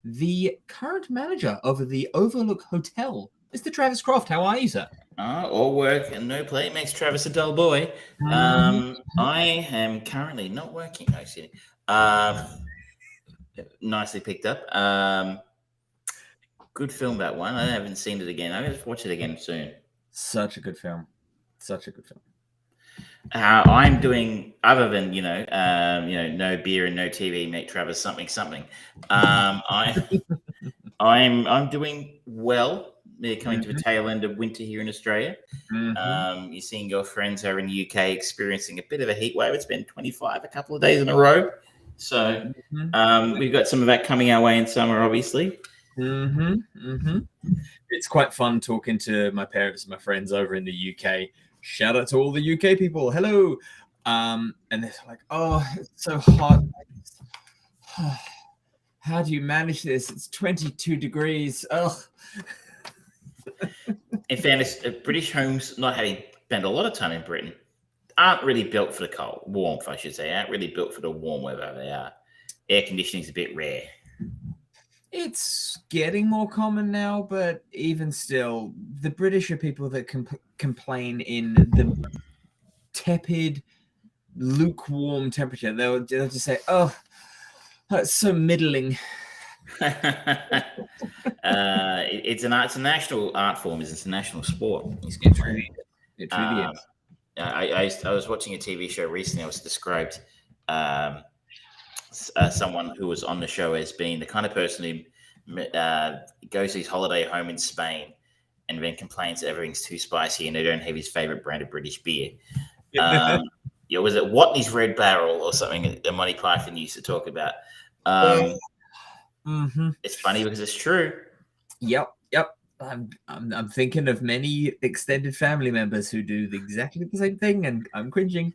the current manager of the Overlook Hotel, Mr. Travis Croft. How are you, sir? All work and no play makes Travis a dull boy. I am currently not working, actually. Nicely picked up. Good film, that one. I haven't seen it again. I'm going to watch it again soon. Such a good film. Such a good film. I'm doing, other than no beer and no TV make Travis something. I'm doing well. They're coming to a tail end of winter here in Australia. You're seeing your friends over in the UK experiencing a bit of a heat wave. It's been 25 a couple of days in a row. So we've got some of that coming our way in summer, obviously. It's quite fun talking to my parents and my friends over in the UK. Shout out to all the UK people. Hello. And they're like, oh, it's so hot. How do you manage this? It's 22 degrees. Ugh. In fairness, British homes, not having spent a lot of time in Britain, aren't really built for the warmth, I should say. Aren't really built for the warm weather. They are. Air conditioning is a bit rare. It's getting more common now, but even still, the British are people that complain in the tepid, lukewarm temperature. They'll just say, "Oh, that's so middling." It's a national art form. It's a national sport. It really is. I was watching a TV show recently. I was described someone who was on the show as being the kind of person who goes to his holiday home in Spain and then complains that everything's too spicy and they don't have his favorite brand of British beer. Was it Watney's Red Barrel or something that Monty Python used to talk about? It's funny because it's true. Yep. I'm thinking of many extended family members who do exactly the same thing, and I'm cringing.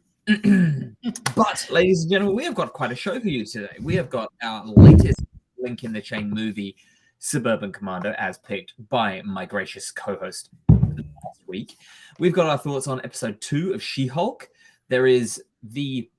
But, ladies and gentlemen, we have got quite a show for you today. We have got our latest link in the chain movie, Suburban Commando, as picked by my gracious co-host last week. We've got our thoughts on episode 2 of She-Hulk. There is the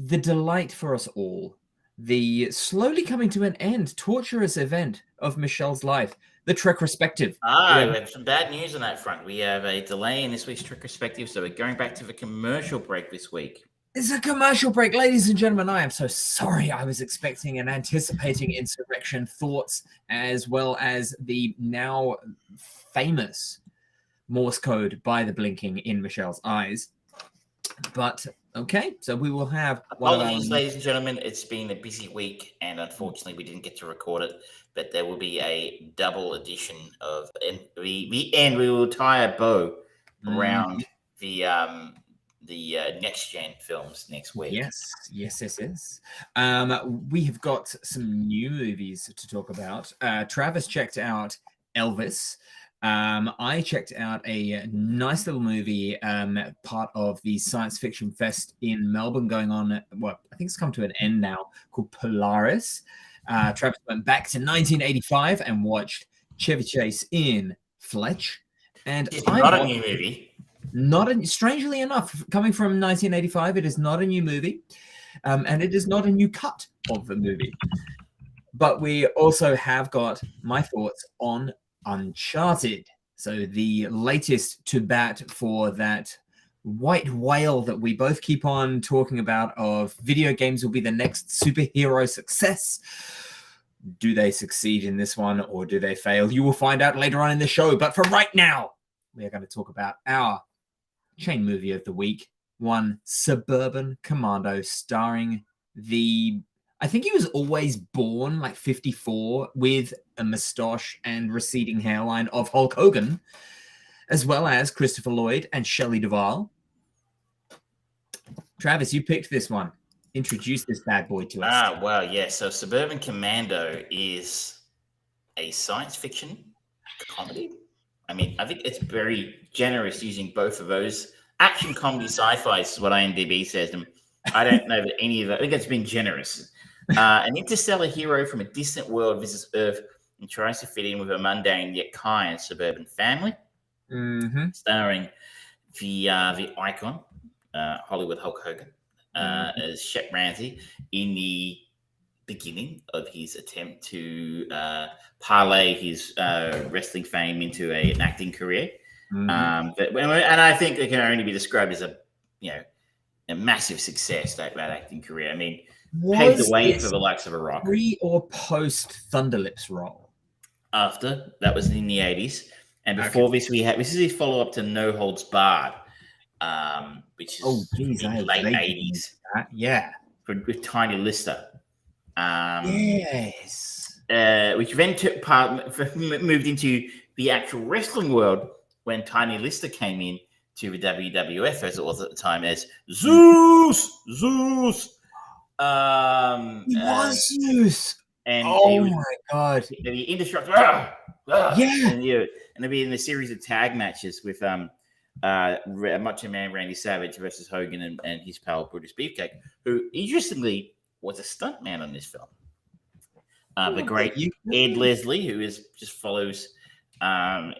delight for us all, the slowly coming to an end, torturous event of Michelle's life, the Trek Respective. We have some bad news on that front. We have a delay in this week's Trek Respective, so we're going back to the commercial break this week. It's a commercial break, ladies and gentlemen. I am so sorry. I was expecting and anticipating Insurrection thoughts, as well as the now famous Morse code by the blinking in Michelle's eyes. But okay, so we will have. Apologies, ladies and gentlemen. It's been a busy week, and unfortunately, we didn't get to record it. But there will be a double edition of the end. We will tie a bow around the next gen films next week. Yes. We have got some new movies to talk about. Travis checked out Elvis. I checked out a nice little movie, part of the Science Fiction Fest in Melbourne going on. Well, I think it's come to an end now, called Polaris. Travis went back to 1985 and watched Chevy Chase in Fletch. And it's not a new movie. Strangely enough, coming from 1985, it is not a new movie, and it is not a new cut of the movie. But we also have got my thoughts on Uncharted. So the latest to bat for that white whale that we both keep on talking about of video games will be the next superhero success. Do they succeed in this one or do they fail? You will find out later on in the show. But for right now, we are going to talk about our chain movie of the week, one Suburban Commando, starring I think he was always born like 54 with a moustache and receding hairline of Hulk Hogan, as well as Christopher Lloyd and Shelley Duvall. Travis, you picked this one. Introduce this bad boy to us. Well, yeah. So Suburban Commando is a science fiction comedy. I mean, I think it's very generous using both of those. Action, comedy, sci-fi is what IMDb says. And I don't know that any of that. I think it's been generous. An interstellar hero from a distant world visits Earth and tries to fit in with a mundane yet kind suburban family. Starring the icon, Hollywood Hulk Hogan, as Shep Ramsey in the beginning of his attempt to parlay his wrestling fame into an acting career. And I think it can only be described as a massive success, that acting career. I mean, paved the way for the likes of a Rock. Pre or post Thunderlips role? After. That was in the 80s. And before this, this is his follow-up to No Holds Barred, which is in the late 80s. Yeah. With Tiny Lister. Yes. Which then moved into the actual wrestling world when Tiny Lister came in to the WWF, as it was at the time, as Zeus. He was Zeus. And my God. The indestructible. Yeah. And they'll be in a series of tag matches with Macho Man Randy Savage versus Hogan and his pal Brutus Beefcake, who interestingly was a stuntman on this film. The great Ed Leslie, who just follows Hulk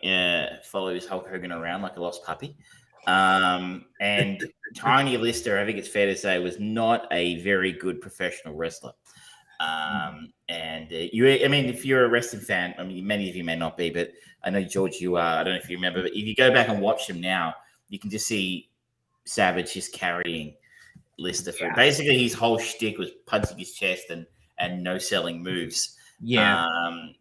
Hogan around like a lost puppy. And Tiny Lister, I think it's fair to say, was not a very good professional wrestler. If you're a wrestling fan, I mean, many of you may not be, but I know, George, you are. I don't know if you remember, but if you go back and watch him now, you can just see Savage just carrying Lister through. Basically, his whole shtick was punching his chest and no selling moves. Yeah.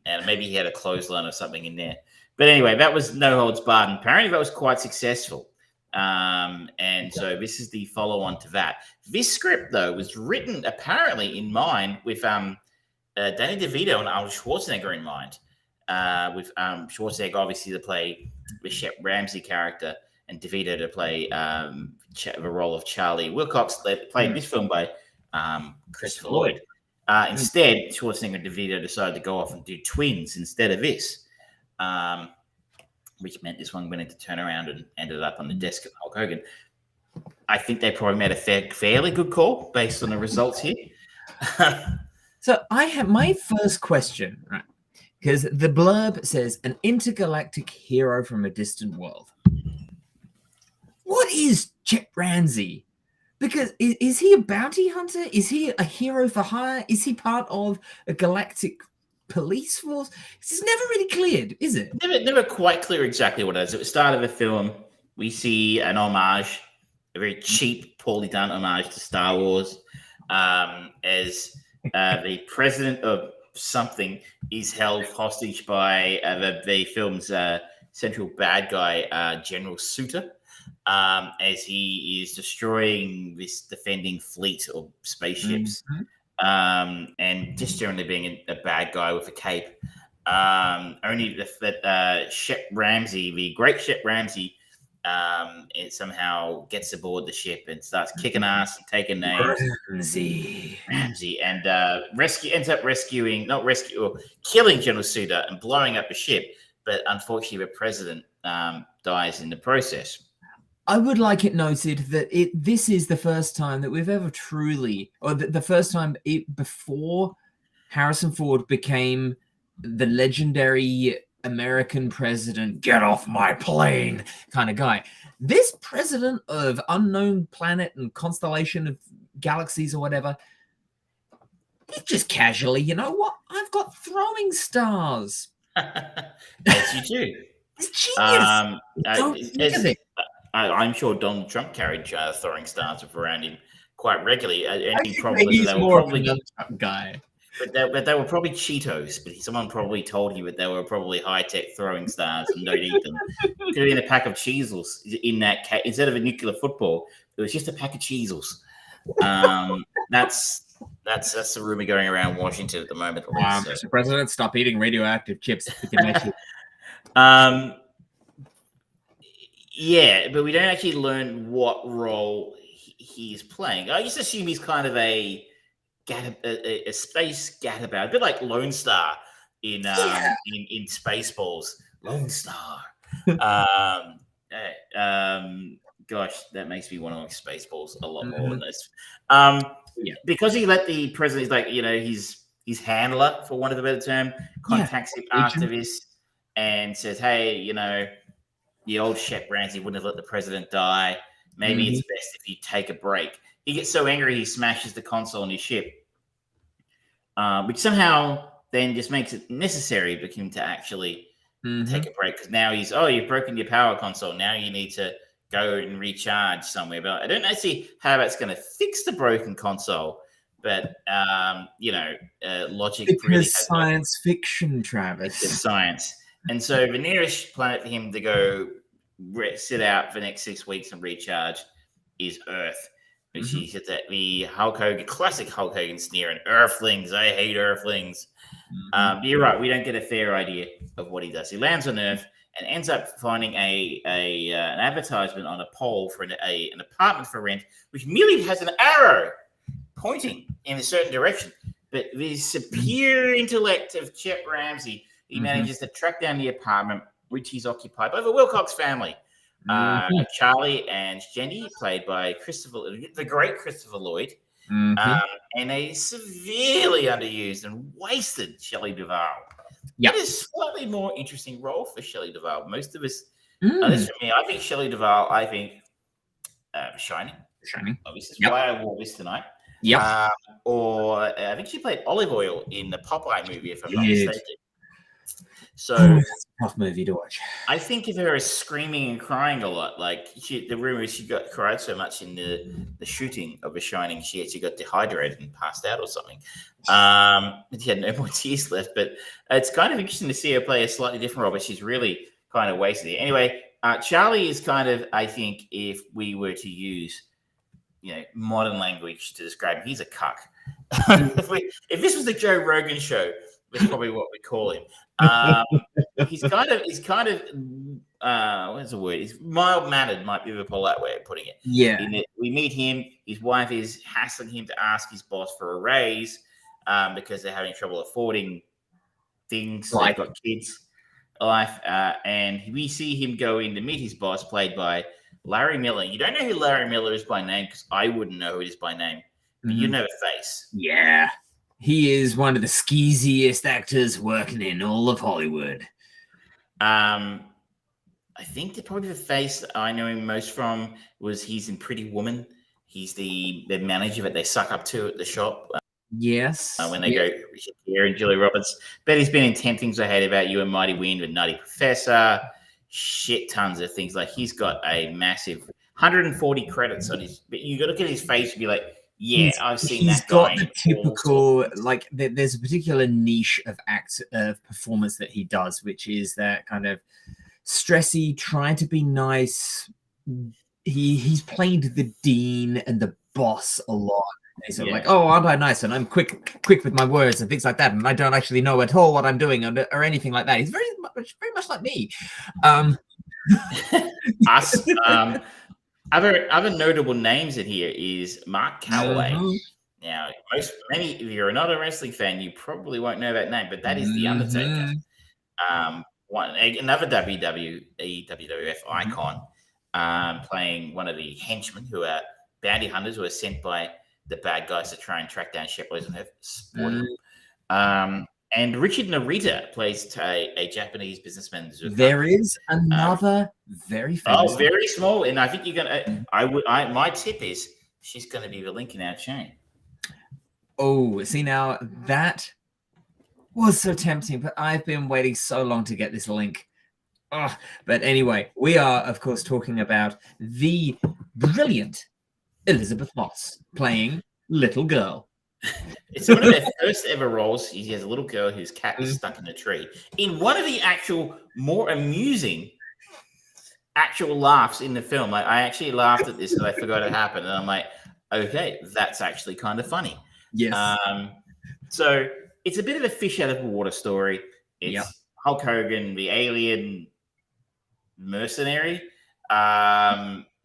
And maybe he had a clothesline or something in there. But anyway, that was No Holds Barred. And apparently, that was quite successful. So this is the follow-on to that. This script, though, was written apparently in mind with Danny DeVito and Arnold Schwarzenegger in mind. With Schwarzenegger obviously to play the Shep Ramsey character and DeVito to play the role of Charlie Wilcox, played in this film by Christopher Lloyd. Instead, Schwarzenegger and DeVito decided to go off and do Twins instead of this. Which meant this one went into turnaround and ended up on the desk of Hulk Hogan. I think they probably made a fairly good call based on the results here. So I have my first question, right? Because the blurb says an intergalactic hero from a distant world. What is Shep Ramsey? Because is he a bounty hunter? Is he a hero for hire? Is he part of a galactic police force? It's never really cleared, is it? Never quite clear exactly what it is. At the start of the film, we see an homage, a very cheap, poorly done homage to Star Wars, as the president of something is held hostage by the film's central bad guy, General Suter, as he is destroying this defending fleet of spaceships. And just generally being a bad guy with a cape. Only that Shep Ramsey, the great Shep Ramsey, it somehow gets aboard the ship and starts kicking ass and taking names. Ramsey and killing General Suter and blowing up the ship. But unfortunately, the president dies in the process. I would like it noted that this is the first time that we've ever truly, or the first time before Harrison Ford became the legendary American president, get off my plane kind of guy. This president of unknown planet and constellation of galaxies or whatever, he just casually, you know what? I've got throwing stars. As you do. It's genius. Don't think of it. I'm sure Donald Trump carried throwing stars around him quite regularly. He's more of a Trump guy. But they were probably Cheetos. But someone probably told him that they were probably high-tech throwing stars and don't eat them. It could have been a pack of Cheezels in that case. Instead of a nuclear football, it was just a pack of Cheezels. That's the rumor going around Washington at the moment. Mr. President, stop eating radioactive chips. Yeah, but we don't actually learn what role he is playing. I just assume he's kind of a space gadabout, a bit like Lone Star in Spaceballs. Lone Star. Gosh, that makes me want to like Spaceballs a lot more than this. Because he let the president, his handler, for want of a better term, contacts him after this and says, hey, the old Shep Ramsey wouldn't have let the president die. Maybe it's best if you take a break. He gets so angry he smashes the console on his ship. which somehow then just makes it necessary for him to actually take a break, because now you've broken your power console. Now you need to go and recharge somewhere. But I don't know see how that's going to fix the broken console. But logic because really has science fiction, Travis. It's science. And so the nearest planet for him to go sit out for the next 6 weeks and recharge is Earth. Which he said that the Hulk Hogan, classic Hulk Hogan sneer, and Earthlings, I hate Earthlings. You're right, we don't get a fair idea of what he does. He lands on Earth and ends up finding an advertisement on a pole for an apartment for rent, which merely has an arrow pointing in a certain direction. But the superior intellect of Chet Ramsey, he manages to track down the apartment, which is occupied by the Wilcox family. Charlie and Jenny, played by the great Christopher Lloyd, and a severely underused and wasted Shelley Duvall. It is a slightly more interesting role for Shelley Duvall. Most of us, at least for me, I think Shelley Duvall, Shining. This is why I wore this tonight. Or I think she played Olive Oil in the Popeye movie, if I'm not mistaken. So that's a tough movie to watch. I think of her as screaming and crying a lot. Like the rumor is she cried so much in the shooting of The Shining, she actually got dehydrated and passed out or something. She had no more tears left. But it's kind of interesting to see her play a slightly different role, but she's really kind of wasted it. Anyway, Charlie is kind of, I think, if we were to use modern language to describe him, he's a cuck. If this was the Joe Rogan show, that's probably what we call him. He's kind of what's the word? He's mild-mannered, might be the polite way of putting it. Yeah. We meet him. His wife is hassling him to ask his boss for a raise because they're having trouble affording things. They've got kids, life, and we see him go in to meet his boss, played by Larry Miller. You don't know who Larry Miller is by name, because I wouldn't know who it is by name, but you know the face. Yeah. He is one of the skeeziest actors working in all of Hollywood. I think probably the face that I know him most from was he's in Pretty Woman. He's the manager that they suck up to at the shop. Yes. When they go, Richard Gere and Julie Roberts. But he's been in 10 Things I Hate About You and Mighty Wind and Nutty Professor. Shit tons of things. Like, he's got a massive 140 credits on his. But you got to look at his face and be like, I've seen that guy. He's got the typical, like, there's a particular niche of performance that he does, which is that kind of stressy, trying to be nice. He's played the dean and the boss a lot. He's sort of like, oh, aren't I nice? And I'm quick with my words and things like that. And I don't actually know at all what I'm doing or anything like that. He's very much like me. Us. Other notable names in here is Mark Calloway. Now, many if you're not a wrestling fan, you probably won't know that name, but that is The Undertaker. Another WWF icon, playing one of the henchmen who are bounty hunters who are sent by the bad guys to try and track down Shepherds and have sport. And Richard Narita plays a Japanese businessman. There is another very famous. Oh, very small. And I think you're gonna. My tip is she's going to be the link in our chain. Oh, see, now that was so tempting, but I've been waiting so long to get this link. Oh, but anyway, we are, of course, talking about the brilliant Elizabeth Moss playing Little Girl. It's one of their first ever roles. He has a little girl whose cat is stuck in a tree. In one of the actual more amusing laughs in the film, I actually laughed at this because I forgot it happened, and I'm like, okay, that's actually kind of funny. Yes. So it's a bit of a fish out of water story. It's Hulk Hogan, the alien mercenary,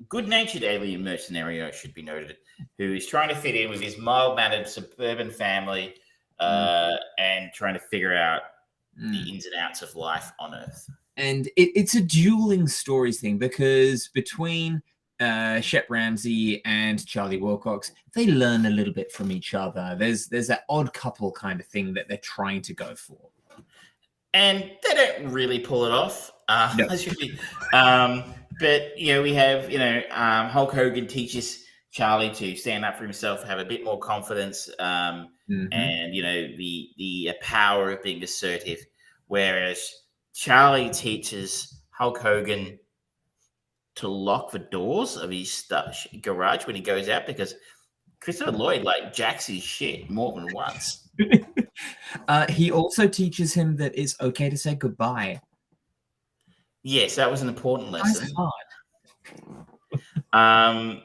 good-natured alien mercenary, it should be noted, who is trying to fit in with his mild-mannered suburban family and trying to figure out the ins and outs of life on Earth. And it's a dueling stories thing, because between Shep Ramsey and Charlie Wilcox, they learn a little bit from each other. There's that odd couple kind of thing that they're trying to go for. And they don't really pull it off. No. But, we have, Hulk Hogan teaches Charlie to stand up for himself, have a bit more confidence, and the power of being assertive. Whereas Charlie teaches Hulk Hogan to lock the doors of his garage when he goes out, because Christopher Lloyd jacks his shit more than once. He also teaches him that it's okay to say goodbye. Yes, that was an important lesson. That's hard.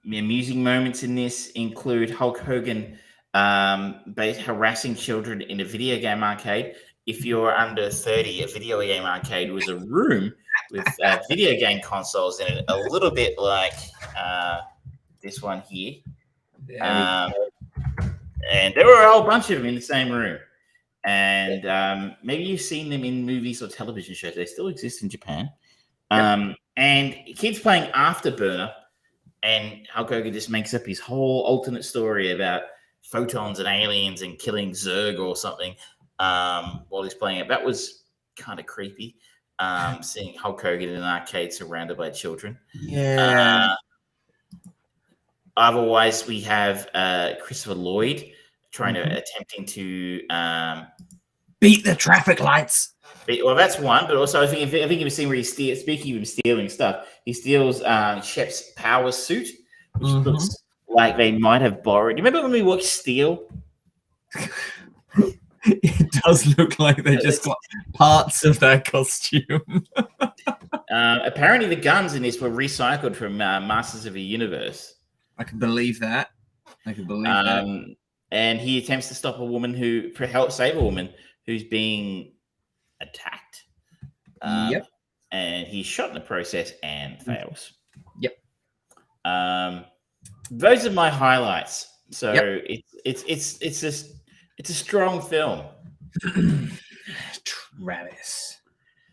Amusing moments in this include Hulk Hogan harassing children in a video game arcade. If you're under 30, a video game arcade was a room with video game consoles in it, a little bit like this one here. And there were a whole bunch of them in the same room. And maybe you've seen them in movies or television shows. They still exist in Japan. And kids playing Afterburner, and Hulk Hogan just makes up his whole alternate story about photons and aliens and killing Zurg or something while he's playing it. That was kind of creepy, seeing Hulk Hogan in an arcade surrounded by children. Yeah. Otherwise, we have Christopher Lloyd attempting to beat the traffic lights. Well, that's one, but also I think you've seen where he steals. Speaking of him stealing stuff, he steals Shep's power suit, which looks like they might have borrowed. You remember when we watched Steel? It does look like they just got parts of that costume. Apparently, the guns in this were recycled from Masters of the Universe. I can believe that. And he attempts to stop save a woman who's being attacked. And he's shot in the process and fails. Those are my highlights. So it's a strong film. Travis,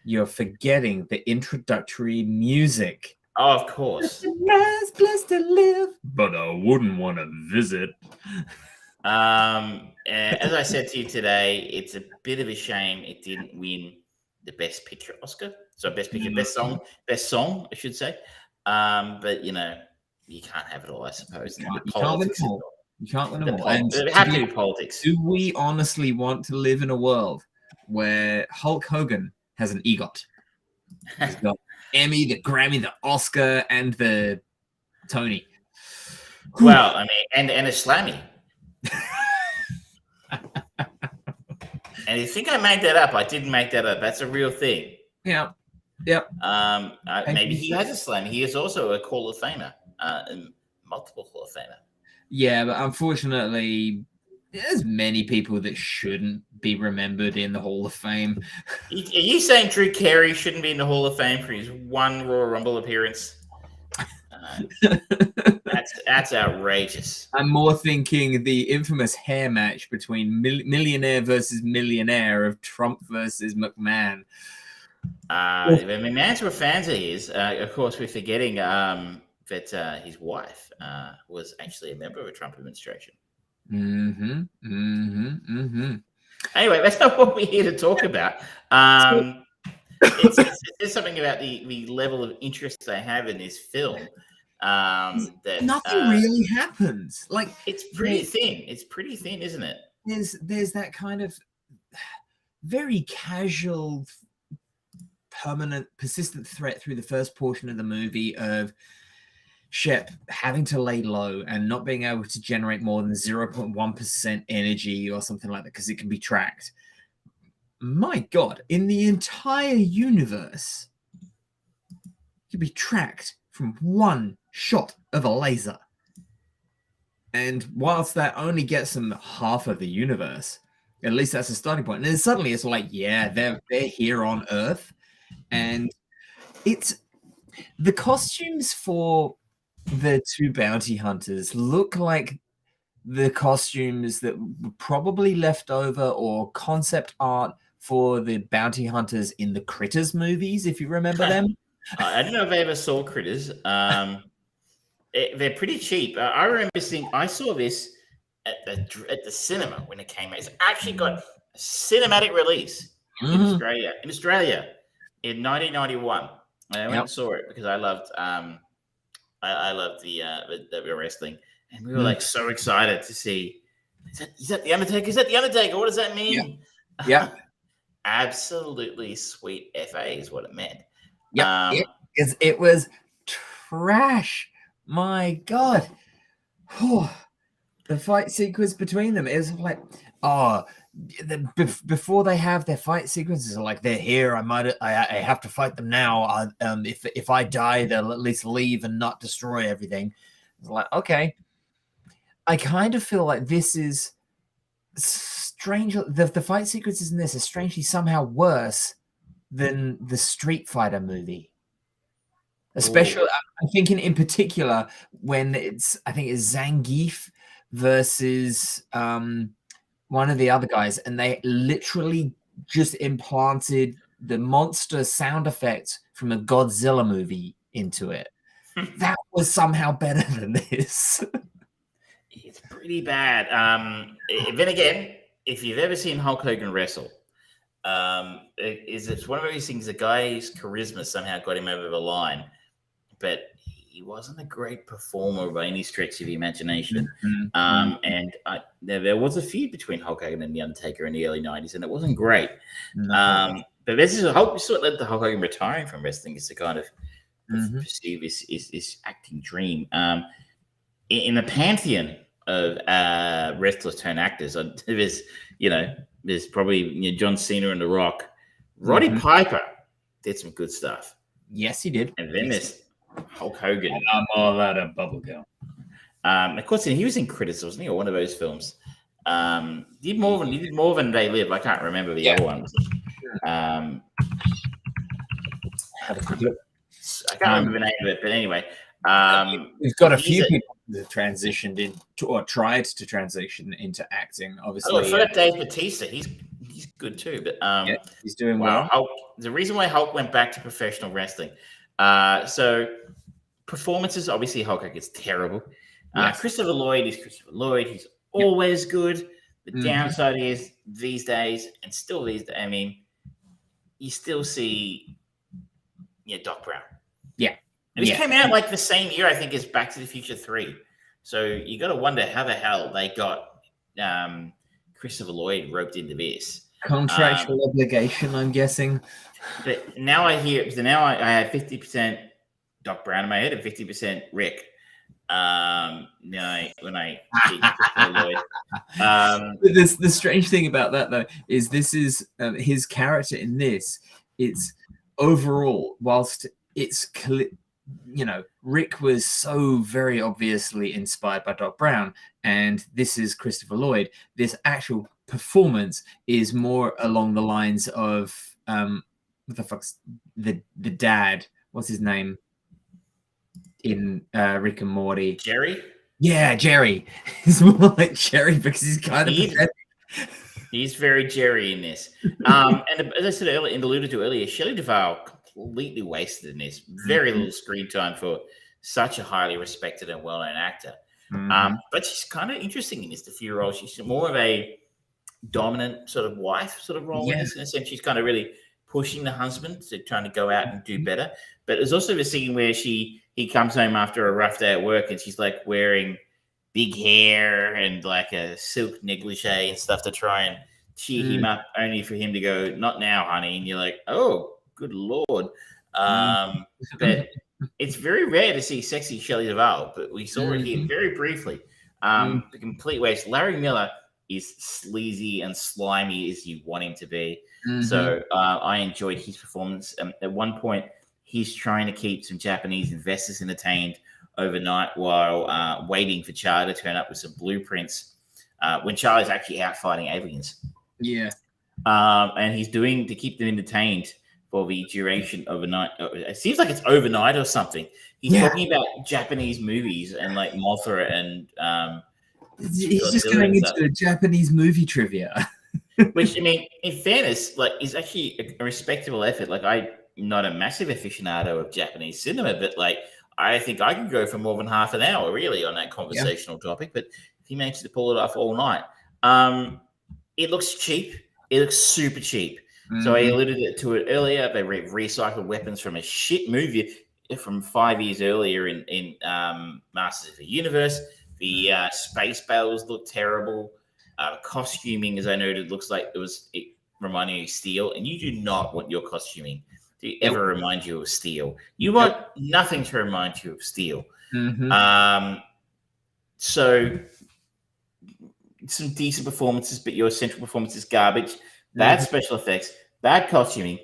you're forgetting the introductory music. Oh, of course. It's a nice place to live, but I wouldn't want to visit. As I said to you today, it's a bit of a shame it didn't win the Best Picture Oscar. So Best Picture, Best Song, I should say. But you can't have it all, I suppose. You can't win them all. You can't win them all. It have to be politics. Do we honestly want to live in a world where Hulk Hogan has an EGOT? He's got Emmy, the Grammy, the Oscar, and the Tony. Well, I mean, and a Slammy. And you think I made that up? I didn't make that up. That's a real thing. Yeah. Yep. Maybe he has a Slammy. He is also a Hall of Famer, multiple Hall of Famer. Yeah, but unfortunately, there's many people that shouldn't be remembered in the Hall of Fame. Are you saying Drew Carey shouldn't be in the Hall of Fame for his one Royal Rumble appearance? That's outrageous. I'm more thinking the infamous hair match between millionaire versus millionaire of Trump versus McMahon. McMahon's were fans of his. Of course, we're forgetting that his wife was actually a member of a Trump administration. Anyway, that's not what we're here to talk about. It's something about the level of interest they have in this film. That nothing really happens. Like it's pretty thin. It's pretty thin, isn't it? There's that kind of very casual, permanent, persistent threat through the first portion of the movie of Shep having to lay low and not being able to generate more than 0.1% energy or something like that because it can be tracked. My God, in the entire universe, you can be tracked from one shot of a laser. And whilst that only gets them half of the universe, at least that's a starting point. And then suddenly it's like, yeah, they're here on Earth. And it's the costumes for the two bounty hunters look like the costumes that were probably left over or concept art for the bounty hunters in the Critters movies, if you remember them. I don't know if I ever saw Critters. They're pretty cheap. I remember I saw this at the cinema when it came out. It's actually got a cinematic release in Australia in 1991. I went and saw it because I loved I love the wrestling, and we were like so excited to see. Is that the Undertaker? Is that the Undertaker? What does that mean? Yeah. Absolutely sweet FA is what it meant. Yeah, it was trash. My God. The fight sequence between them is like, before they have their fight sequences, like they're here. I have to fight them now. If I die, they'll at least leave and not destroy everything. It's like, okay. I kind of feel like this is strange. The fight sequences in this are strangely somehow worse than the Street Fighter movie. Especially, I'm thinking in particular when I think it's Zangief versus one of the other guys, and they literally just implanted the monster sound effects from a Godzilla movie into it. That was somehow better than this. It's pretty bad. Then again, if you've ever seen Hulk Hogan wrestle, it's one of those things. The guy's charisma somehow got him over the line, but he wasn't a great performer by any stretch of the imagination. And there was a feud between Hulk Hogan and The Undertaker in the early 90s, and it wasn't great. But this is sort of led to Hulk Hogan retiring from wrestling is to kind of pursue this acting dream. In the pantheon of wrestlers turned actors, there's probably John Cena and The Rock. Roddy Piper did some good stuff. Yes, he did. And then there's Hulk Hogan. And I'm all out of bubblegum. Of course, he was in Critics, wasn't he? Or one of those films. He did more than They Live. I can't remember the other ones. I can't remember the name of it, but anyway. We've got a few people that transitioned into or tried to transition into acting. Obviously, for Dave Bautista, he's good too. But he's doing well. The reason why Hulk went back to professional wrestling. So performances, obviously Hulk Hogan's terrible. Christopher Lloyd is Christopher Lloyd. He's always good. The downside is these days, and still these days, I mean, you still see Doc Brown. Yeah. And this came out like the same year, I think, as Back to the Future 3. So you got to wonder how the hell they got Christopher Lloyd roped into this. Contractual obligation, I'm guessing. But now I hear, so now I have 50% Doc Brown in my head and 50% Rick. When I see Christopher Lloyd. The strange thing about that, though, is this is his character in this. It's overall, whilst it's Rick was so very obviously inspired by Doc Brown, and this is Christopher Lloyd. This actual performance is more along the lines of what the fuck's the dad? What's his name in Rick and Morty? Jerry. Yeah, Jerry. He's more like Jerry because he's kind of pathetic. He's very Jerry in this. And as I said earlier and alluded to earlier, Shelley Duvall completely wasted in this. Very little screen time for such a highly respected and well-known actor. But she's kind of interesting in this, the few roles. She's more of a dominant sort of wife sort of role in this. In a sense, she's kind of really pushing the husband to trying to go out and do better. But there's also the scene where he comes home after a rough day at work and she's like wearing big hair and like a silk negligee and stuff to try and cheer him up, only for him to go, "Not now, honey." And you're like, oh, good Lord. But it's very rare to see sexy Shelley Duvall, but we saw it here very briefly. The complete waste. Larry Miller is sleazy and slimy as you want him to be. So I enjoyed his performance. At one point, he's trying to keep some Japanese investors entertained overnight while waiting for Charlie to turn up with some blueprints when Charlie's actually out fighting aliens. Yeah. And he's doing to keep them entertained for the duration of a night. It seems like it's overnight or something. He's talking about Japanese movies and like Mothra and he's just going into a Japanese movie trivia. Which, I mean, in fairness, like, is actually a respectable effort. Like, I'm not a massive aficionado of Japanese cinema, but like, I think I could go for more than half an hour really on that conversational topic. But he managed to pull it off all night. It looks cheap. It looks super cheap. So I alluded to it earlier. They recycled weapons from a shit movie. from 5 years earlier in Masters of the Universe. The space battles look terrible. Costuming, as I noted, looks like it reminding you of Steel, and you do not want your costuming to ever remind you of Steel. You want nothing to remind you of Steel. So some decent performances, but your central performance is garbage. Bad special effects, bad costuming,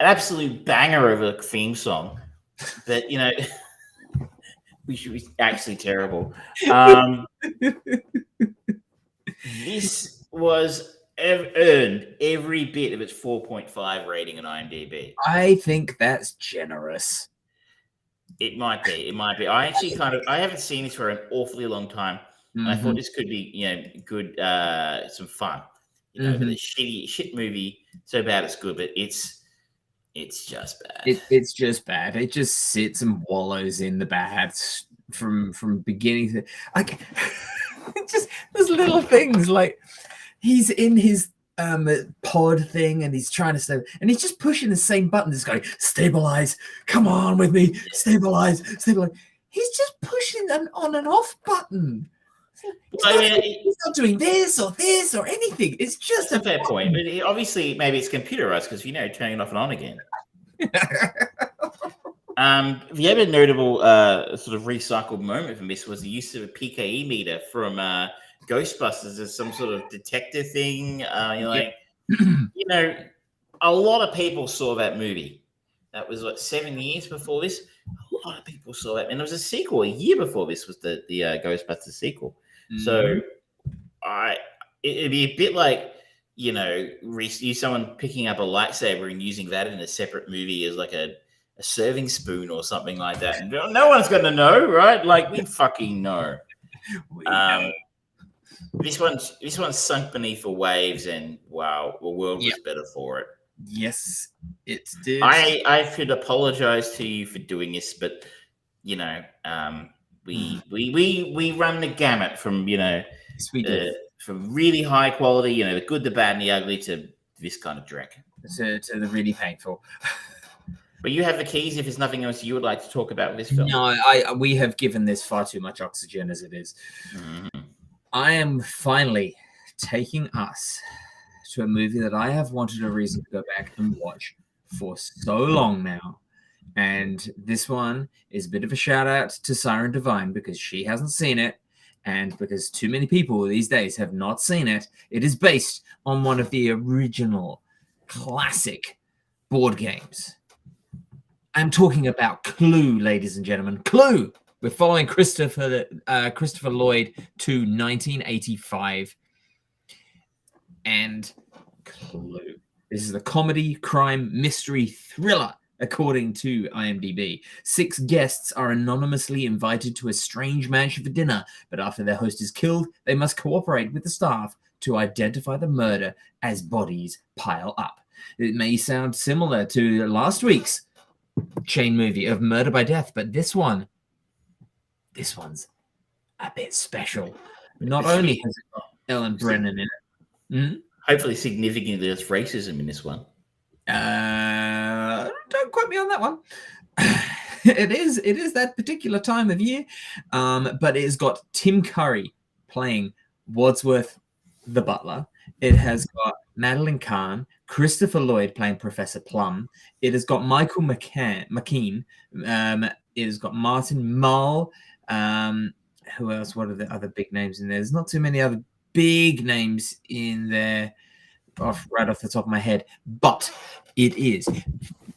an absolute banger of a theme song that, you know, we should be actually terrible. This was earned every bit of its 4.5 rating on IMDb. I think that's generous. It might be. It might be. I actually I haven't seen this for an awfully long time. And I thought this could be, you know, good, some fun. You know, but a shit movie, so bad it's good, but it's just bad. It's just bad. It just sits and wallows in the bad from beginning to like just those little things, like he's in his pod thing and he's trying to stay and he's just pushing the same button. This guy, stabilize, come on with me, stabilize. He's just pushing an on and off button. He's not doing this or anything. It's just a fair point. But obviously, maybe it's computerized because, you know, turning it off and on again. The other notable sort of recycled moment from this was the use of a PKE meter from Ghostbusters as some sort of detector thing. You know, a lot of people saw that movie. That was what, 7 years before this. A lot of people saw that, and there was a sequel a year before this was the Ghostbusters sequel. So, it'd be a bit like, you know, someone picking up a lightsaber and using that in a separate movie as like a serving spoon or something like that. And no one's going to know, right? Like, we fucking know. This one's sunk beneath the waves, and wow, the world was better for it. Yes, it did. I could apologize to you for doing this, but you know, we run the gamut from, you know, from really high quality, you know, the good, the bad, and the ugly, to this kind of dreck, to the really painful. But you have the keys if there's nothing else you would like to talk about with this film. No, we have given this far too much oxygen as it is. I am finally taking us to a movie that I have wanted a reason to go back and watch for so long now. And this one is a bit of a shout out to Siren Divine because she hasn't seen it. And because too many people these days have not seen it. It is based on one of the original classic board games. I'm talking about Clue, ladies and gentlemen. Clue! We're following Christopher Lloyd to 1985. And Clue. This is a comedy, crime, mystery thriller, according to IMDb. 6 guests are anonymously invited to a strange mansion for dinner, but after their host is killed, they must cooperate with the staff to identify the murder as bodies pile up. It may sound similar to last week's chain movie of Murder by Death, but this one's a bit special. Not only has it got Ellen Brennan in it. Hopefully significantly less racism in this one. Don't quote me on that one. It is that particular time of year, but it has got Tim Curry playing Wadsworth the butler. It has got Madeline Kahn, Christopher Lloyd playing Professor Plum. It has got Michael McKean. It has got Martin Mull. Who else? What are the other big names in there? There's not too many other big names in there right off the top of my head. But it is,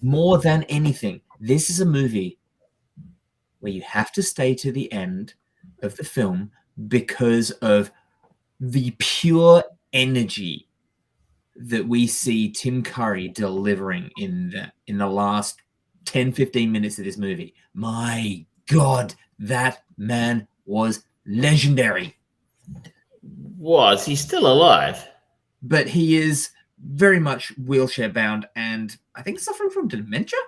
more than anything, this is a movie where you have to stay to the end of the film because of the pure energy that we see Tim Curry delivering in the last 10-15 minutes of this movie. My God, that man was legendary. Was he still alive? But he is very much wheelchair bound and I think suffering from dementia.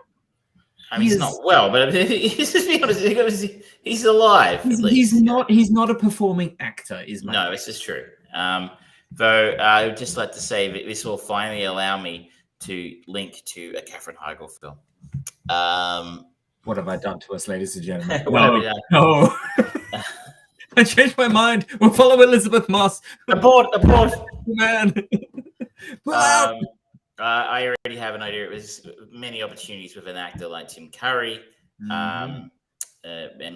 I mean, he's not well, but just be honest, he's alive. He's not a performing actor, is my this is true. Though I would just like to say that this will finally allow me to link to a Katherine Heigl film. What have I done to us, ladies and gentlemen? What have we done? No. I changed my mind. We'll follow Elizabeth Moss. Abort! Man. Pull out. I already have an idea. It was many opportunities with an actor like Tim Curry. And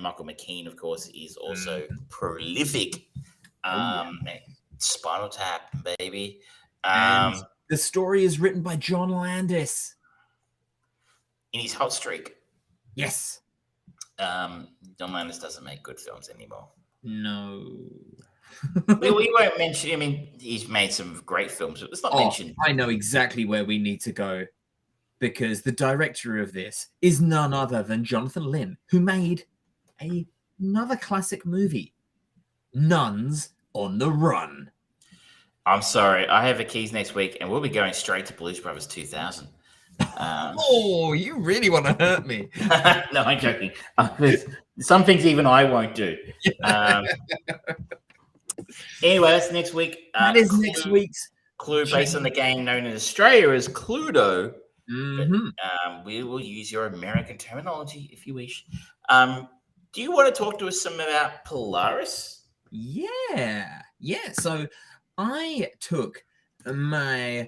Michael McKean, of course, is also prolific. Spinal Tap, baby. And the story is written by John Landis. In his hot streak. Yes. John Landis doesn't make good films anymore. No. we won't mention. I mean, he's made some great films, but it's not mentioned. I know exactly where we need to go, because the director of this is none other than Jonathan Lynn, who made another classic movie, Nuns on the Run. I'm sorry, I have the keys next week, and we'll be going straight to Blues Brothers 2000. You really want to hurt me? No, I'm joking. Some things even I won't do. Anyway, that's next week. That is next week's Clue, based on the game known in Australia as Cluedo. But, we will use your American terminology if you wish. Do you want to talk to us some about Polaris? Yeah. So I took my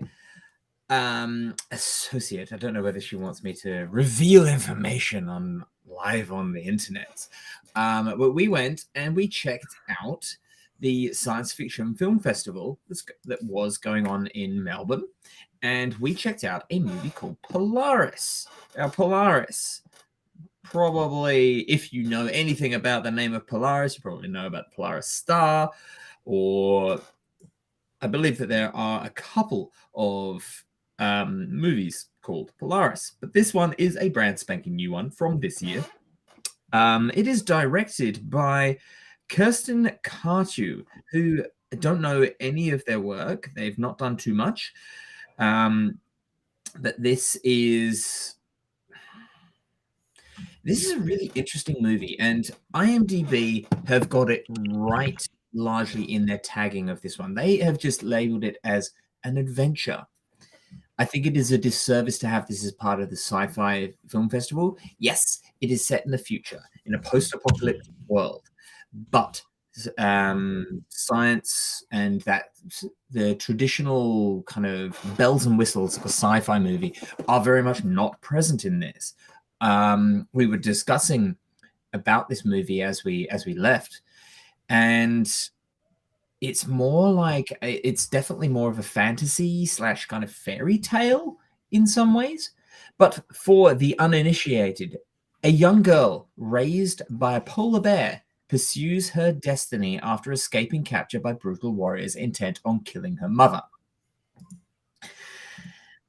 associate. I don't know whether she wants me to reveal information live on the internet. But we went and we checked out the science fiction film festival that was going on in Melbourne, and we checked out a movie called Polaris. Now, Polaris, probably, if you know anything about the name of Polaris, you probably know about Polaris Star, or I believe that there are a couple of movies called Polaris, but this one is a brand spanking new one from this year. It is directed by Kirsten Cardew, who I don't know any of their work. They've not done too much. But this is a really interesting movie, and IMDb have got it right largely in their tagging of this one. They have just labeled it as an adventure. I think it is a disservice to have this as part of the sci-fi film festival. Yes, it is set in the future, in a post-apocalyptic world, but science and the traditional kind of bells and whistles of a sci-fi movie are very much not present in this. We were discussing about this movie as we left, and it's definitely more of a fantasy / kind of fairy tale in some ways. But for the uninitiated, a young girl raised by a polar bear pursues her destiny after escaping capture by brutal warriors intent on killing her mother.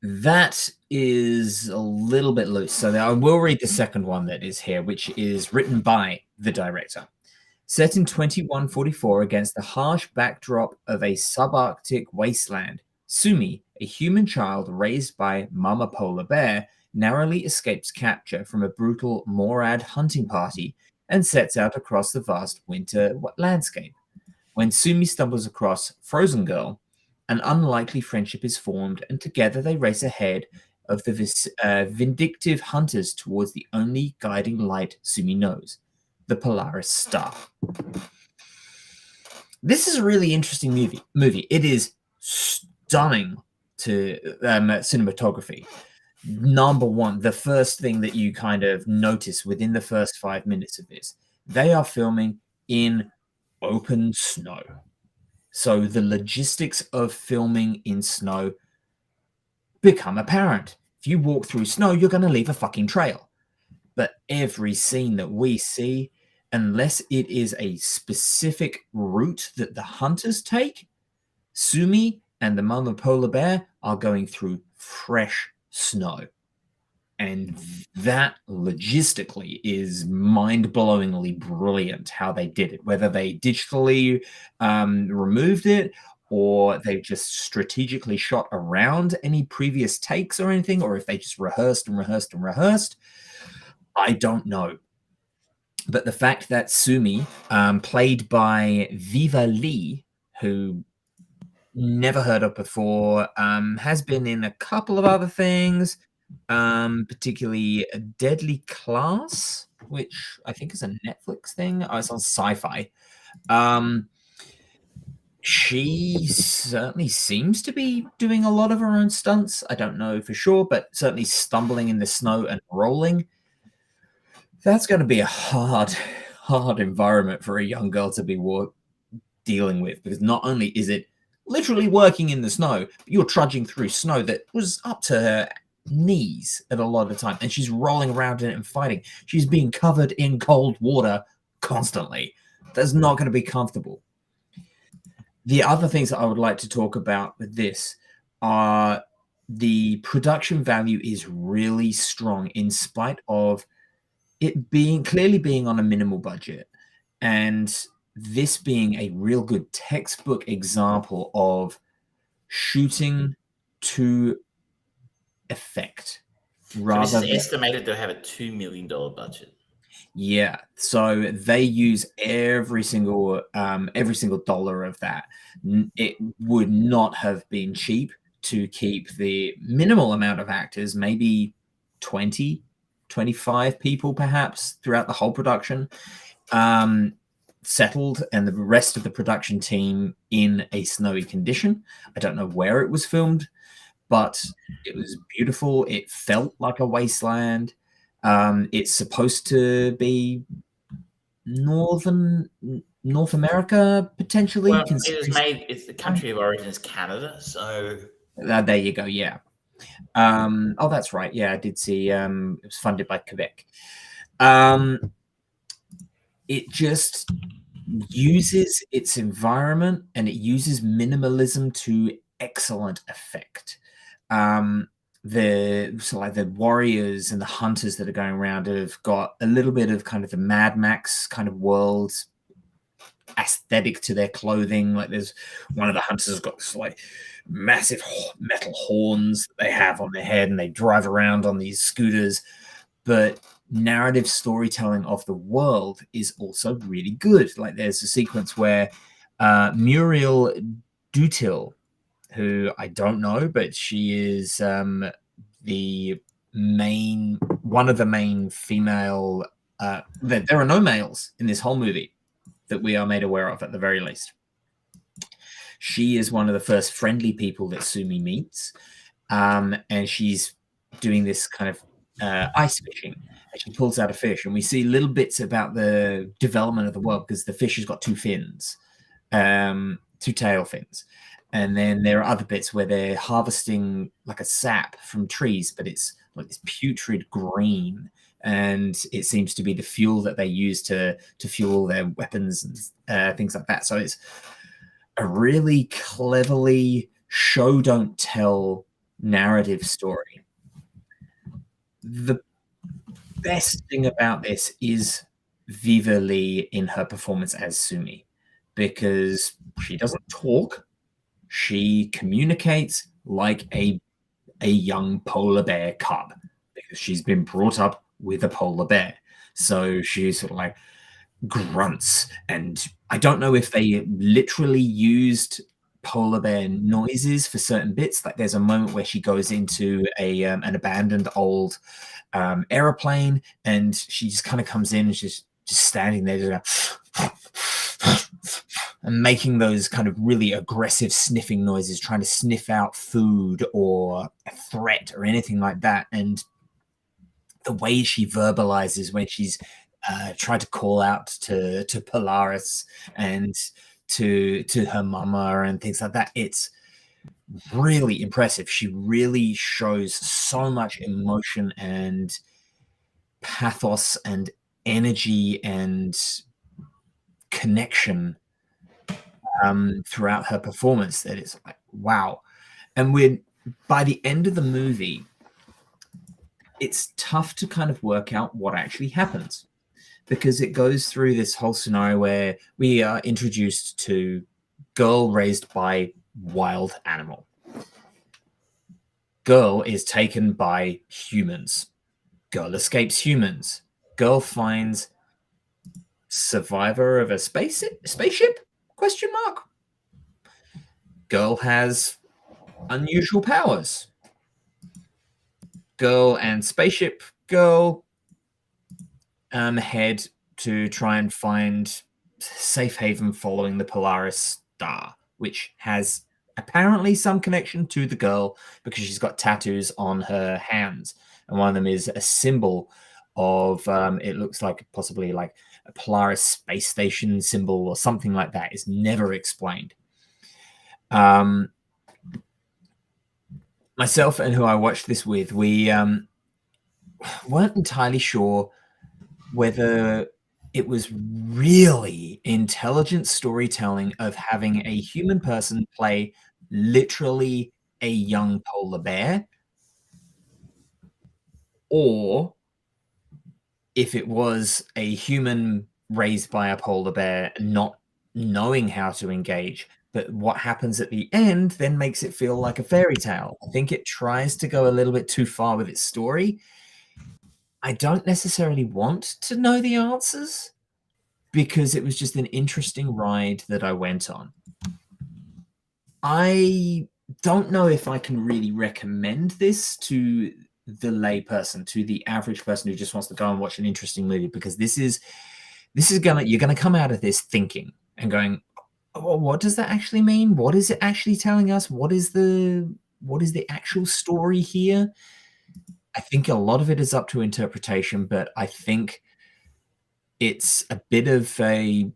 That is a little bit loose. So I will read the second one that is here, which is written by the director. Set in 2144 against the harsh backdrop of a subarctic wasteland, Sumi, a human child raised by Mama Polar Bear, narrowly escapes capture from a brutal Morad hunting party and sets out across the vast winter landscape. When Sumi stumbles across Frozen Girl, an unlikely friendship is formed, and together they race ahead of the vindictive hunters towards the only guiding light Sumi knows, the Polaris Star. This is a really interesting movie. It is stunning to cinematography. Number one, the first thing that you kind of notice within the first 5 minutes of this, they are filming in open snow. So the logistics of filming in snow become apparent. If you walk through snow, you're going to leave a fucking trail. But every scene that we see, unless it is a specific route that the hunters take, Sumi and the mother polar bear are going through fresh snow. And that logistically is mind-blowingly brilliant how they did it, whether they digitally removed it or they just strategically shot around any previous takes or anything, or if they just rehearsed and rehearsed and rehearsed. I don't know. But the fact that Sumi, played by Viva Lee, who never heard of before, has been in a couple of other things, particularly a Deadly Class, which I think is a Netflix thing. Oh, it's on Sci-Fi. She certainly seems to be doing a lot of her own stunts. I don't know for sure, but certainly stumbling in the snow and rolling. That's going to be a hard environment for a young girl to be dealing with, because not only is it literally working in the snow, but you're trudging through snow that was up to her knees at a lot of the time, and she's rolling around in it and fighting. She's being covered in cold water constantly. That's not going to be comfortable. The other things that I would like to talk about with this are the production value is really strong in spite of it clearly being on a minimal budget, and this being a real good textbook example of shooting to effect So rather this than is estimated to have a $2 million budget. Yeah, so they use every single dollar of that. It would not have been cheap to keep the minimal amount of actors, maybe 20, 25 people perhaps throughout the whole production, settled, and the rest of the production team in a snowy condition. I don't know where it was filmed, but it was beautiful. It felt like a wasteland. It's supposed to be North America, potentially. Well, it is made. It's the country of origin is Canada, so There you go. Yeah. Oh, that's right. Yeah, I did see. It was funded by Quebec. It just uses its environment, and it uses minimalism to excellent effect. The warriors and the hunters that are going around have got a little bit of kind of the Mad Max kind of world aesthetic to their clothing. Like, there's one of the hunters has got this like massive metal horns that they have on their head, and they drive around on these scooters. But narrative storytelling of the world is also really good. Like, there's a sequence where Muriel Dutil, who I don't know, but she is one of the main female. There are no males in this whole movie that we are made aware of, at the very least. She is one of the first friendly people that Sumi meets, and she's doing this kind of ice fishing. And she pulls out a fish, and we see little bits about the development of the world, because the fish has got two fins, two tail fins. And then there are other bits where they're harvesting like a sap from trees, but it's like this putrid green, and it seems to be the fuel that they use to fuel their weapons and things like that. So it's a really cleverly show don't tell narrative story. The best thing about this is Viva Lee in her performance as Sumi, because she doesn't talk. She communicates like a young polar bear cub, because she's been brought up with a polar bear. So she sort of like grunts, and I don't know if they literally used polar bear noises for certain bits. Like, there's a moment where she goes into an abandoned old airplane, and she just kind of comes in and she's just standing there and making those kind of really aggressive sniffing noises, trying to sniff out food or a threat or anything like that. And the way she verbalizes when she's tried to call out to Polaris and to her mama and things like that, it's really impressive. She really shows so much emotion and pathos and energy and connection throughout her performance that it's like, wow. And by the end of the movie, it's tough to kind of work out what actually happens, because it goes through this whole scenario where we are introduced to girl raised by wild animal. Girl is taken by humans. Girl escapes humans. Girl finds survivor of a spaceship? Question mark. Girl has unusual powers. girl and spaceship girl head to try and find safe haven following the Polaris star, which has apparently some connection to the girl because she's got tattoos on her hands, and one of them is a symbol of it looks like possibly like a Polaris space station symbol or something like that. Is never explained. Myself and who I watched this with, we weren't entirely sure whether it was really intelligent storytelling of having a human person play literally a young polar bear, or if it was a human raised by a polar bear not knowing how to engage. But what happens at the end then makes it feel like a fairy tale. I think it tries to go a little bit too far with its story. I don't necessarily want to know the answers because it was just an interesting ride that I went on. I don't know if I can really recommend this to the layperson, to the average person who just wants to go and watch an interesting movie, because you're gonna come out of this thinking and going, oh, what does that actually mean? What is it actually telling us? What is the actual story here? I think a lot of it is up to interpretation, but I think it's a bit of a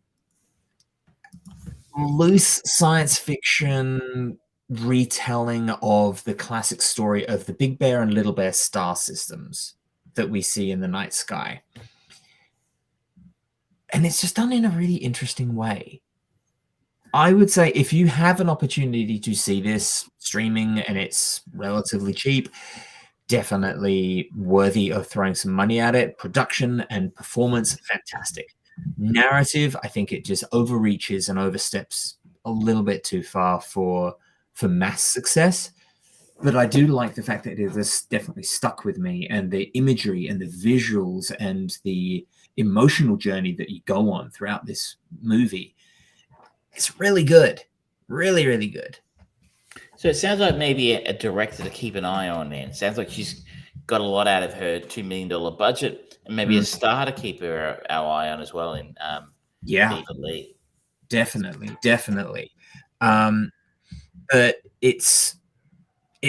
loose science fiction retelling of the classic story of the Big Bear and Little Bear star systems that we see in the night sky. And it's just done in a really interesting way. I would say if you have an opportunity to see this streaming and it's relatively cheap, definitely worthy of throwing some money at it. Production and performance, fantastic. Narrative, I think it just overreaches and oversteps a little bit too far for mass success. But I do like the fact that it has definitely stuck with me, and the imagery and the visuals and the emotional journey that you go on throughout this movie. It's really good. Really, really good. So it sounds like maybe a director to keep an eye on then. It sounds like she's got a lot out of her $2 million budget, and maybe a star to keep our eye on as well in yeah, Eva Lee. Definitely. But it's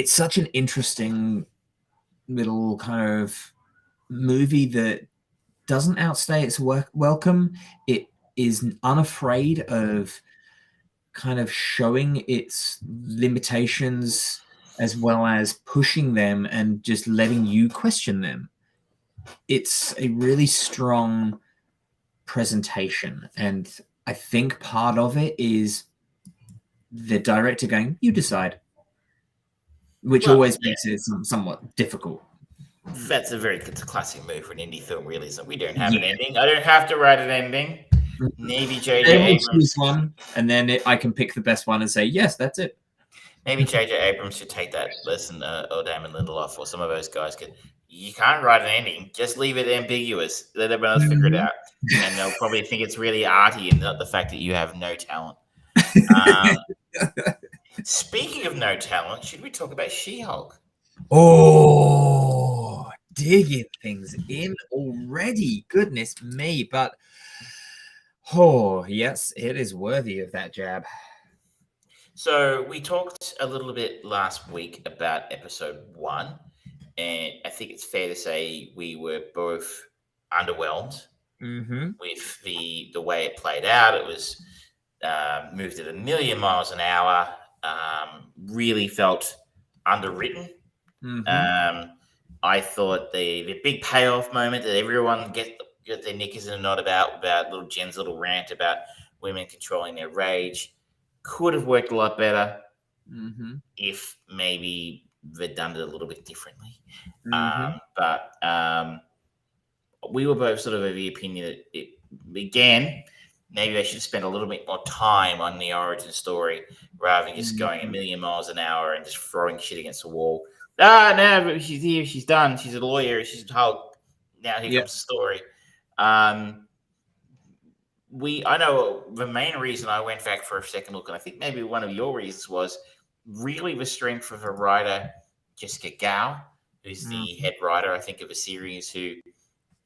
such an interesting little kind of movie that doesn't outstay its welcome. It is unafraid of kind of showing its limitations as well as pushing them and just letting you question them. It's a really strong presentation, and I think part of it is the director going, you decide, which always makes it somewhat difficult. That's it's a classic move for an indie film, really. So we don't have an ending. I don't have to write an ending. Maybe J.J. Abrams choose one, and then I can pick the best one and say, yes, that's it. Maybe J.J. Abrams should take that lesson, or Damon Lindelof, or some of those guys. You can't write an ending. Just leave it ambiguous. Let everyone else figure it out. And they'll probably think it's really arty, and not the fact that you have no talent. Speaking of no talent, should we talk about She-Hulk? Oh, digging things in already. Goodness me. But, oh, yes, it is worthy of that jab. So we talked a little bit last week about episode 1, and I think it's fair to say we were both underwhelmed with the way it played out. It was moved at 1,000,000 miles an hour, really felt underwritten. I thought the big payoff moment that everyone get their knickers in a knot about little Jen's little rant about women controlling their rage could have worked a lot better if maybe they'd done it a little bit differently. But we were both sort of the opinion that again, maybe they should spend a little bit more time on the origin story rather than just going 1,000,000 miles an hour and just throwing shit against the wall. No, but she's here. She's done. She's a lawyer. She's Hulk. Now here comes the story. I know the main reason I went back for a second look, and I think maybe one of your reasons was really the strength of a writer, Jessica Gao, who's the head writer, I think, of a series, who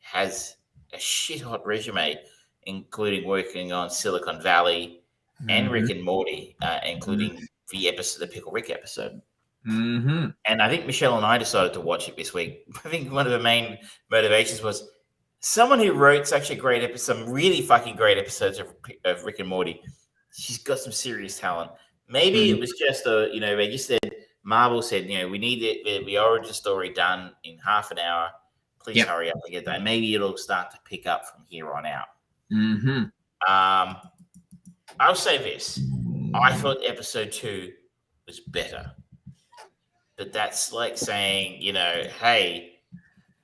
has a shit hot resume, including working on Silicon Valley and Rick and Morty, including the Pickle Rick episode. And I think Michelle and I decided to watch it this week. I think one of the main motivations was someone who wrote such a great episode, some really fucking great episodes of Rick and Morty. She's got some serious talent. Maybe it was just they just said, Marvel said, we need the origin story done in half an hour. Please hurry up and get that. Maybe it'll start to pick up from here on out. I'll say this. I thought episode 2 was better. But that's like saying, hey,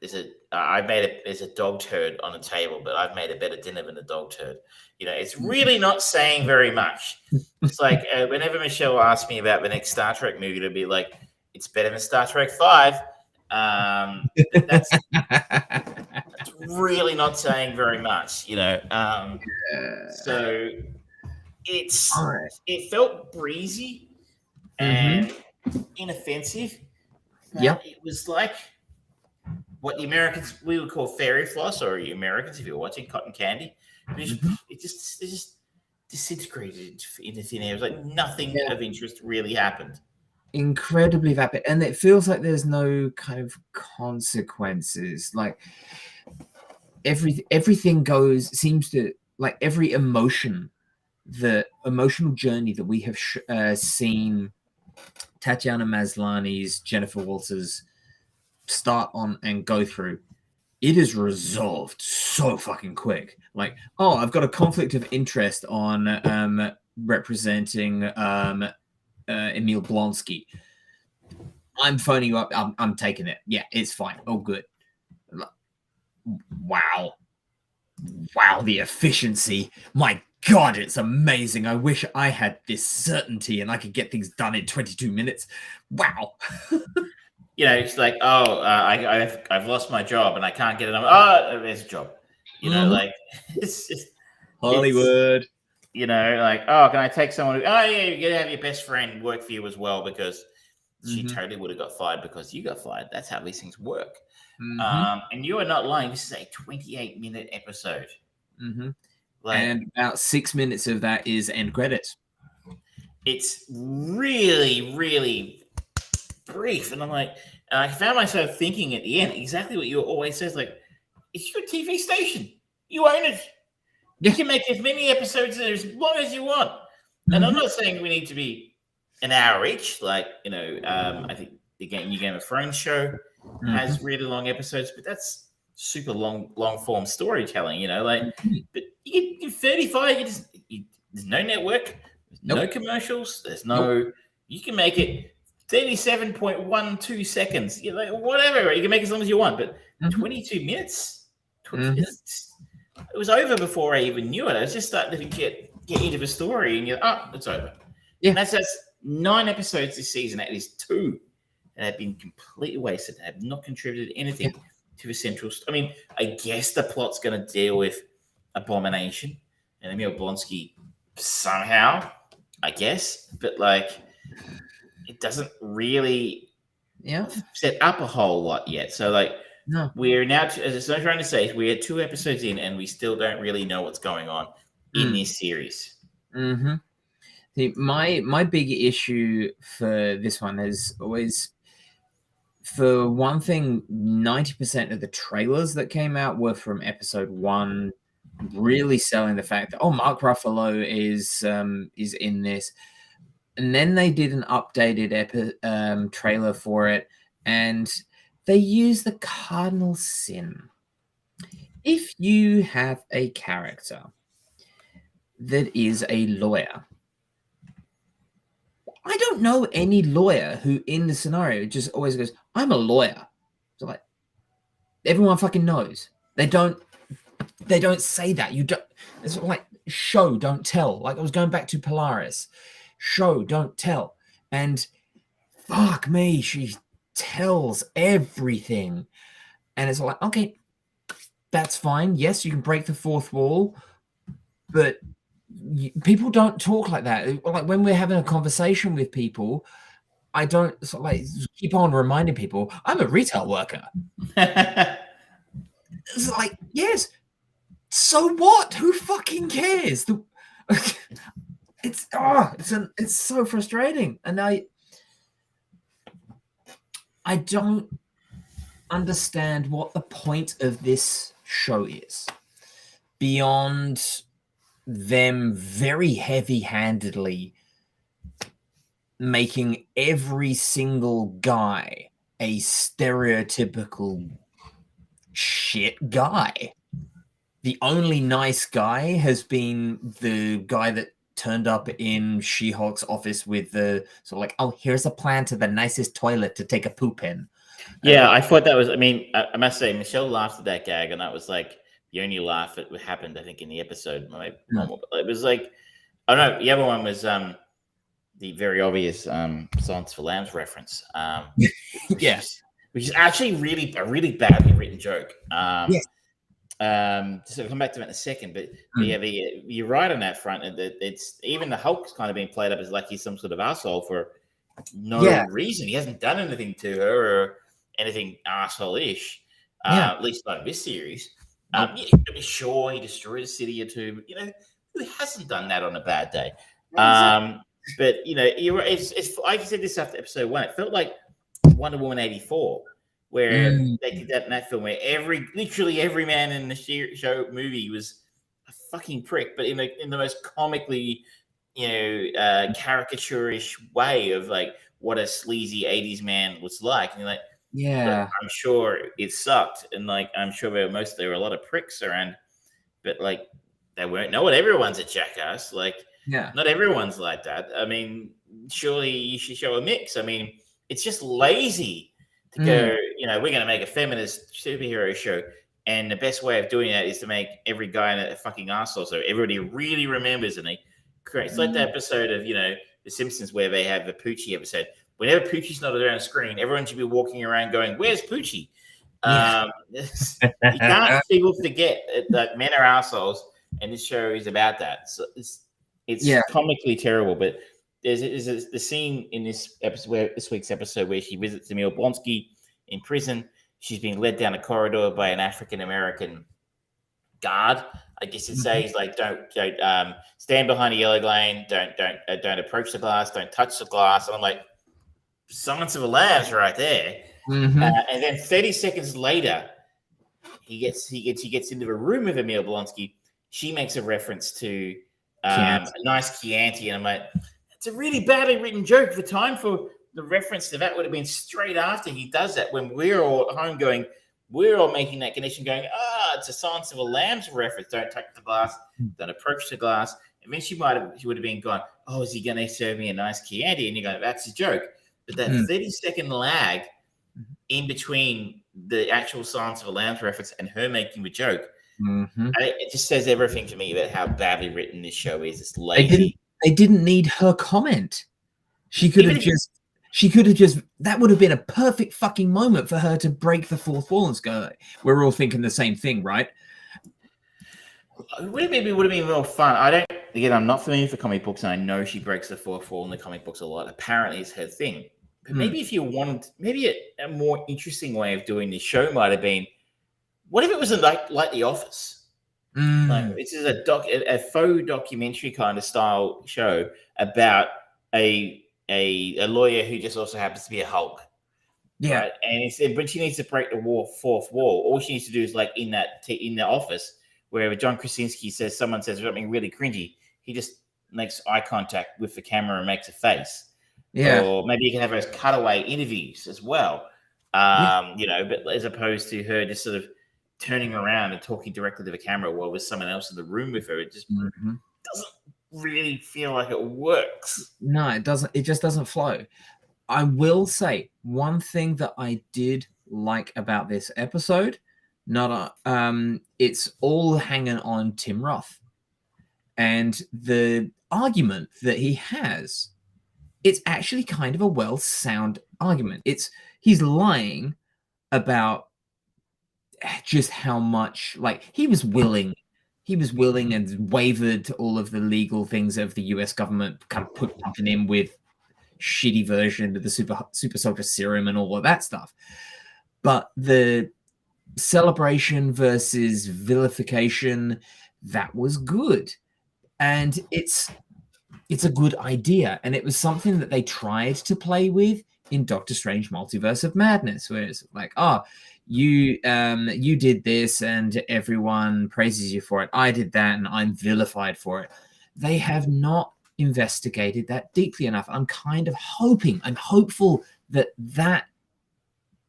there's a dog turd on the table, but I've made a better dinner than a dog turd. It's really not saying very much. It's like whenever Michelle asks me about the next Star Trek movie, it'll be like, it's better than Star Trek 5. That's really not saying very much, So it felt breezy and inoffensive. It was like what the Americans we would call fairy floss, or you Americans if you're watching cotton candy. It just disintegrated into thin air. It was like nothing of interest really happened. Incredibly vapid, and it feels like there's no kind of consequences. Like everything seems to, like, every emotion, the emotional journey that we have seen Tatiana Maslany's Jennifer Walters start on and go through, it is resolved so fucking quick. Like, I've got a conflict of interest on representing Emil Blonsky. I'm phoning you up. I'm taking it. Yeah, it's fine. Oh, good. Wow, the efficiency. My God, it's amazing. I wish I had this certainty and I could get things done in 22 minutes. Wow. It's like, I've lost my job and I can't get another. There's a job. Like, it's just Hollywood. Can I take someone? You gotta have your best friend work for you as well, because she totally would have got fired because you got fired. That's how these things work. And you are not lying. This is a 28-minute episode. And about 6 minutes of that is end credits. It's really, really brief. And I found myself thinking at the end exactly what you always says, like, it's your TV station. You own it. You can make as many episodes as long as you want. And I'm not saying we need to be an hour each. Like, I think the new Game of Thrones show has really long episodes, but that's super long form storytelling, but you get 35, there's no network, no commercials, you can make it 37.12 seconds, whatever, you can make it as long as you want, but 22 minutes, it was over before I even knew it. I was just starting to get into the story, and it's over. And that's 9 episodes this season. That is 2 that have been completely wasted, have not contributed anything to the central. I guess the plot's going to deal with Abomination and Emil Blonsky somehow, I guess, but it doesn't really set up a whole lot yet. So no, we're now, as I'm trying to say, we're 2 episodes in and we still don't really know what's going on in this series. See, my big issue for this one is always, for one thing, 90% of the trailers that came out were from episode 1, really selling the fact that Mark Ruffalo is in this, and then they did an updated trailer for it, and they use the cardinal sin. If you have a character that is a lawyer, I don't know any lawyer who in the scenario just always goes, I'm a lawyer. So everyone fucking knows. They don't say that. You don't. It's like show, don't tell. Like I was going back to Polaris. Show, don't tell. And fuck me, she tells everything. And it's like, okay, that's fine. Yes, you can break the fourth wall, but people don't talk like that. Like when we're having a conversation with people, I don't keep on reminding people I'm a retail worker. It's like, yes, so what? Who fucking cares? It's so frustrating, and I don't understand what the point of this show is beyond them very heavy-handedly making every single guy a stereotypical shit guy. The only nice guy has been the guy that turned up in She-Hulk's office with the sort of like, oh, here's a plan to the nicest toilet to take a poop in. Yeah, I thought that was. I mean, I must say, Michelle laughed at that gag, and that was like the only laugh that happened, I think, in the episode. It was like, oh no, the other one was the very obvious Silence for Lambs reference. Yes, which is actually a really badly written joke. Yes. So I'll come back to that in a second, but yeah, you're right on that front, and it's even the Hulk's kind of being played up as like he's some sort of asshole for no reason. He hasn't done anything to her or anything asshole-ish. At least not in this series. Sure, he destroyed a city or two, but who hasn't done that on a bad day? But it's like I said this after episode 1. It felt like Wonder Woman 84. Where they did that in that film, where literally every man in the show movie was a fucking prick, but in the most comically, caricaturish way of like what a sleazy 80s man was like. And you're like, yeah, I'm sure it sucked, and like I'm sure there were a lot of pricks around, but like they weren't. No, everyone's a jackass. Like, not everyone's like that. I mean, surely you should show a mix. I mean, it's just lazy. To go, we're going to make a feminist superhero show, and the best way of doing that is to make every guy a fucking asshole, so everybody really remembers. And it's like the episode of The Simpsons where they have the Poochie episode. Whenever Poochie's not around screen, everyone should be walking around going, "Where's Poochie?" You can't people forget that men are assholes, and this show is about that. So it's comically terrible, but. There's the scene in this week's episode where she visits Emil Blonsky in prison. She's being led down a corridor by an African American guard. I guess it says like, don't stand behind a yellow lane. Don't approach the glass. Don't touch the glass. And I'm like, Silence of the Lambs right there. And then 30 seconds later, he gets into the room with Emil Blonsky. She makes a reference to a nice Chianti, and I'm like. It's a really badly written joke. The time for the reference to that would have been straight after he does that, when we're all at home going, we're all making that connection going, it's a Silence of the Lambs reference. Don't touch the glass. Don't approach the glass. And then she would have been gone, oh, is he going to serve me a nice Chianti? And you're going, that's a joke. But that 30-second lag in between the actual Silence of the Lambs reference and her making the joke, it just says everything to me about how badly written this show is. It's lazy. They didn't need her comment. She could have just, that would have been a perfect fucking moment for her to break the fourth wall and go, we're all thinking the same thing, right? It would have been more fun. I'm not familiar with comic books, and I know she breaks the fourth wall in the comic books a lot. Apparently it's her thing. But maybe if you wanted, a more interesting way of doing this show might have been, what if it was like The Office? Like, this is a faux documentary kind of style show about a lawyer who just also happens to be a Hulk. Yeah, right? And he said, but she needs to break the fourth wall. All she needs to do is like in the office where John Krasinski says someone says something really cringy, he just makes eye contact with the camera and makes a face. Yeah, or maybe you can have those cutaway interviews as well. But as opposed to her just sort of turning around and talking directly to the camera while there's someone else in the room with her, it just doesn't really feel like it works. No, it doesn't. It just doesn't flow. I will say one thing that I did like about this episode, it's all hanging on Tim Roth and the argument that he has. It's actually kind of a well-sound argument. He's lying about just how much, like, he was willing and wavered to all of the legal things of the US government, kind of put something in with shitty version of the super soldier serum and all of that stuff. But the celebration versus vilification, that was good. And it's a good idea. And it was something that they tried to play with in Doctor Strange Multiverse of Madness, where it's like, oh, you did this and everyone praises you for it. I did that and I'm vilified for it. They have not investigated that deeply enough. I'm hopeful that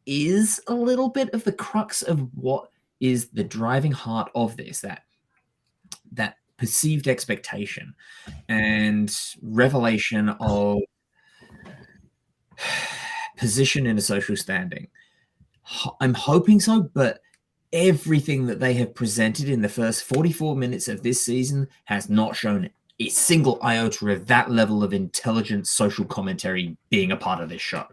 is a little bit of the crux of what is the driving heart of this, that perceived expectation and revelation of position in a social standing. I'm hoping so, but everything that they have presented in the first 44 minutes of this season has not shown a single iota of that level of intelligent social commentary being a part of this show.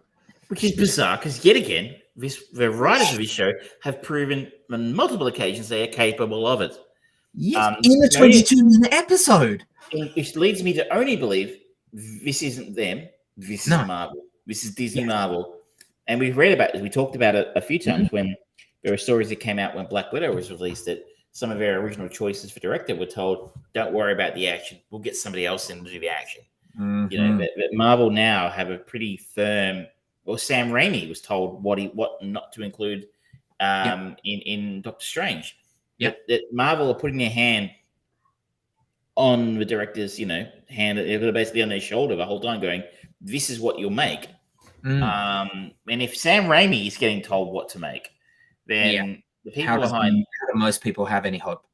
Which is bizarre, because yet again, the writers of this show have proven on multiple occasions they are capable of it. Yes, in the 22-minute episode. Which leads me to only believe this isn't them. This is Marvel. This is Disney Marvel. And we've read about it. We talked about it a few times when there were stories that came out when Black Widow was released that some of their original choices for director were told, don't worry about the action. We'll get somebody else in to do the action. You know, but Marvel now have a pretty firm, or Sam Raimi was told what not to include in Doctor Strange. That Marvel are putting their hand on the director's, hand basically on their shoulder the whole time, going, "This is what you'll make." And if Sam Raimi is getting told what to make, then the people behind how do most people have any hope?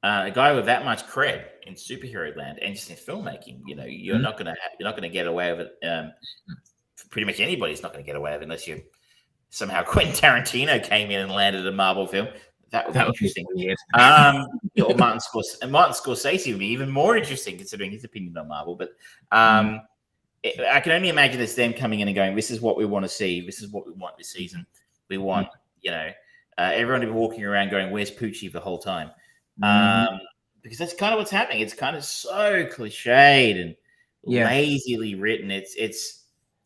A guy with that much cred in superhero land and just in filmmaking, you're not gonna get away with it. Pretty much anybody's not going to get away with it unless you somehow Quentin Tarantino came in and landed a Marvel film. That would be interesting. Weird. Or Martin Scorsese would be even more interesting considering his opinion on Marvel. But I can only imagine it's them coming in and going, "This is what we want to see. This is what we want this season. We want, everyone to be walking around going, 'Where's Poochie?' the whole time." Because that's kind of what's happening. It's kind of so cliched and lazily written.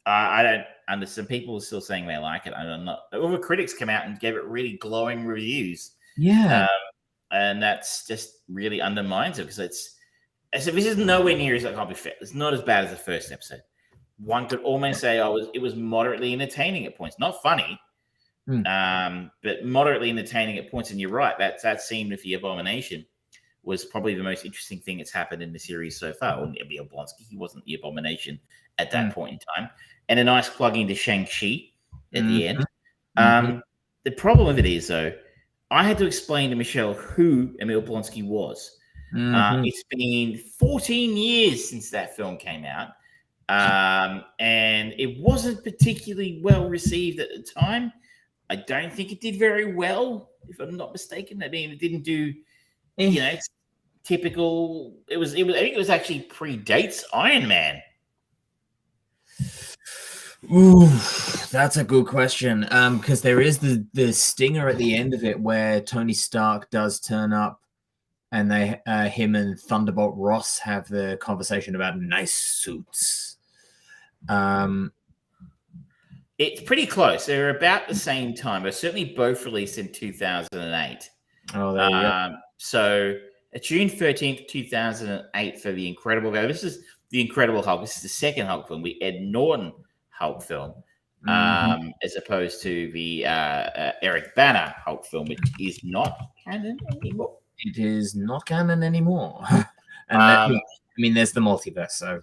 I don't understand. People are still saying they like it. I'm not. All the critics come out and gave it really glowing reviews. And that's just really undermines it because this is nowhere near as, I can't be fair. It's not as bad as the first episode. One could almost say it was moderately entertaining at points, not funny, but moderately entertaining at points. And you're right. That scene with the Abomination was probably the most interesting thing that's happened in the series so far. Wouldn't it be Oblonsky? He wasn't the Abomination at that point in time. And a nice plug into Shang-Chi at the end. The problem with it is, though, I had to explain to Michelle who Emil Blonsky was. It's been 14 years since that film came out. And it wasn't particularly well received at the time. I don't think it did very well, if I'm not mistaken. I mean, it didn't do, typical. I think it was actually predates Iron Man. Ooh, that's a good question. Because there is the stinger at the end of it where Tony Stark does turn up, and him and Thunderbolt Ross have the conversation about nice suits. It's pretty close. They're about the same time, but certainly both released in 2008. Oh, there you go. So June 13th, 2008 for The Incredible Hulk. This is The Incredible Hulk. This is the second Hulk film, the Ed Norton Hulk film, as opposed to the Eric Bana Hulk film, which is not canon anymore. It is not canon anymore. And there's the multiverse, so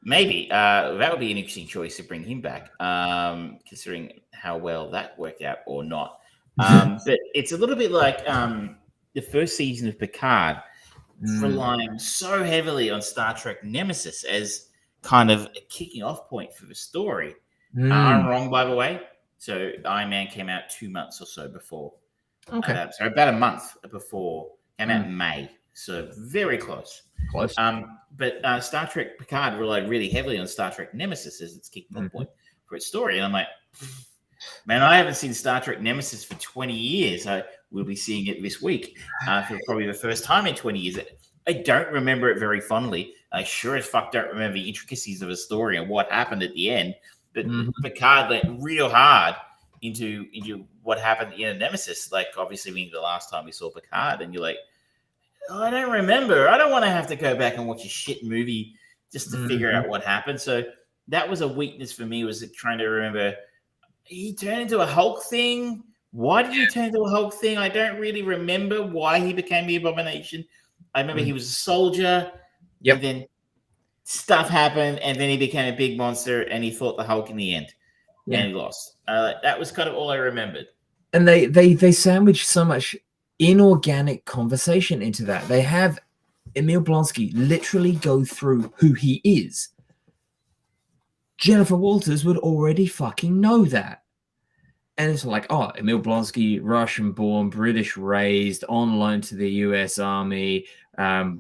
maybe that would be an interesting choice to bring him back, considering how well that worked out or not. But it's a little bit like the first season of Picard, relying so heavily on Star Trek Nemesis as kind of a kicking off point for the story. I'm wrong, by the way. So Iron Man came out 2 months or so before. Okay. So about a month before. Came out in May. So very close. Close. But Star Trek Picard relied really heavily on Star Trek Nemesis as its kicking off point for its story. And I'm like, man, I haven't seen Star Trek Nemesis for 20 years. I will be seeing it this week for probably the first time in 20 years. I don't remember it very fondly. I sure as fuck don't remember the intricacies of the story and what happened at the end. But Picard went real hard into what happened at the end of Nemesis. Like, obviously, being the last time we saw Picard, and you're like, oh, I don't remember. I don't want to have to go back and watch a shit movie just to figure out what happened. So that was a weakness for me, was trying to remember. He turned into a Hulk thing. Why did he turn into a Hulk thing? I don't really remember why he became the Abomination. I remember he was a soldier. Yep. And then stuff happened, and then he became a big monster, and he fought the Hulk in the end, and he lost. That was kind of all I remembered. And they sandwich so much inorganic conversation into that. They have Emil Blonsky literally go through who he is. Jennifer Walters would already fucking know that. And it's like, oh, Emil Blonsky, Russian-born, British-raised, on loan to the U.S. Army,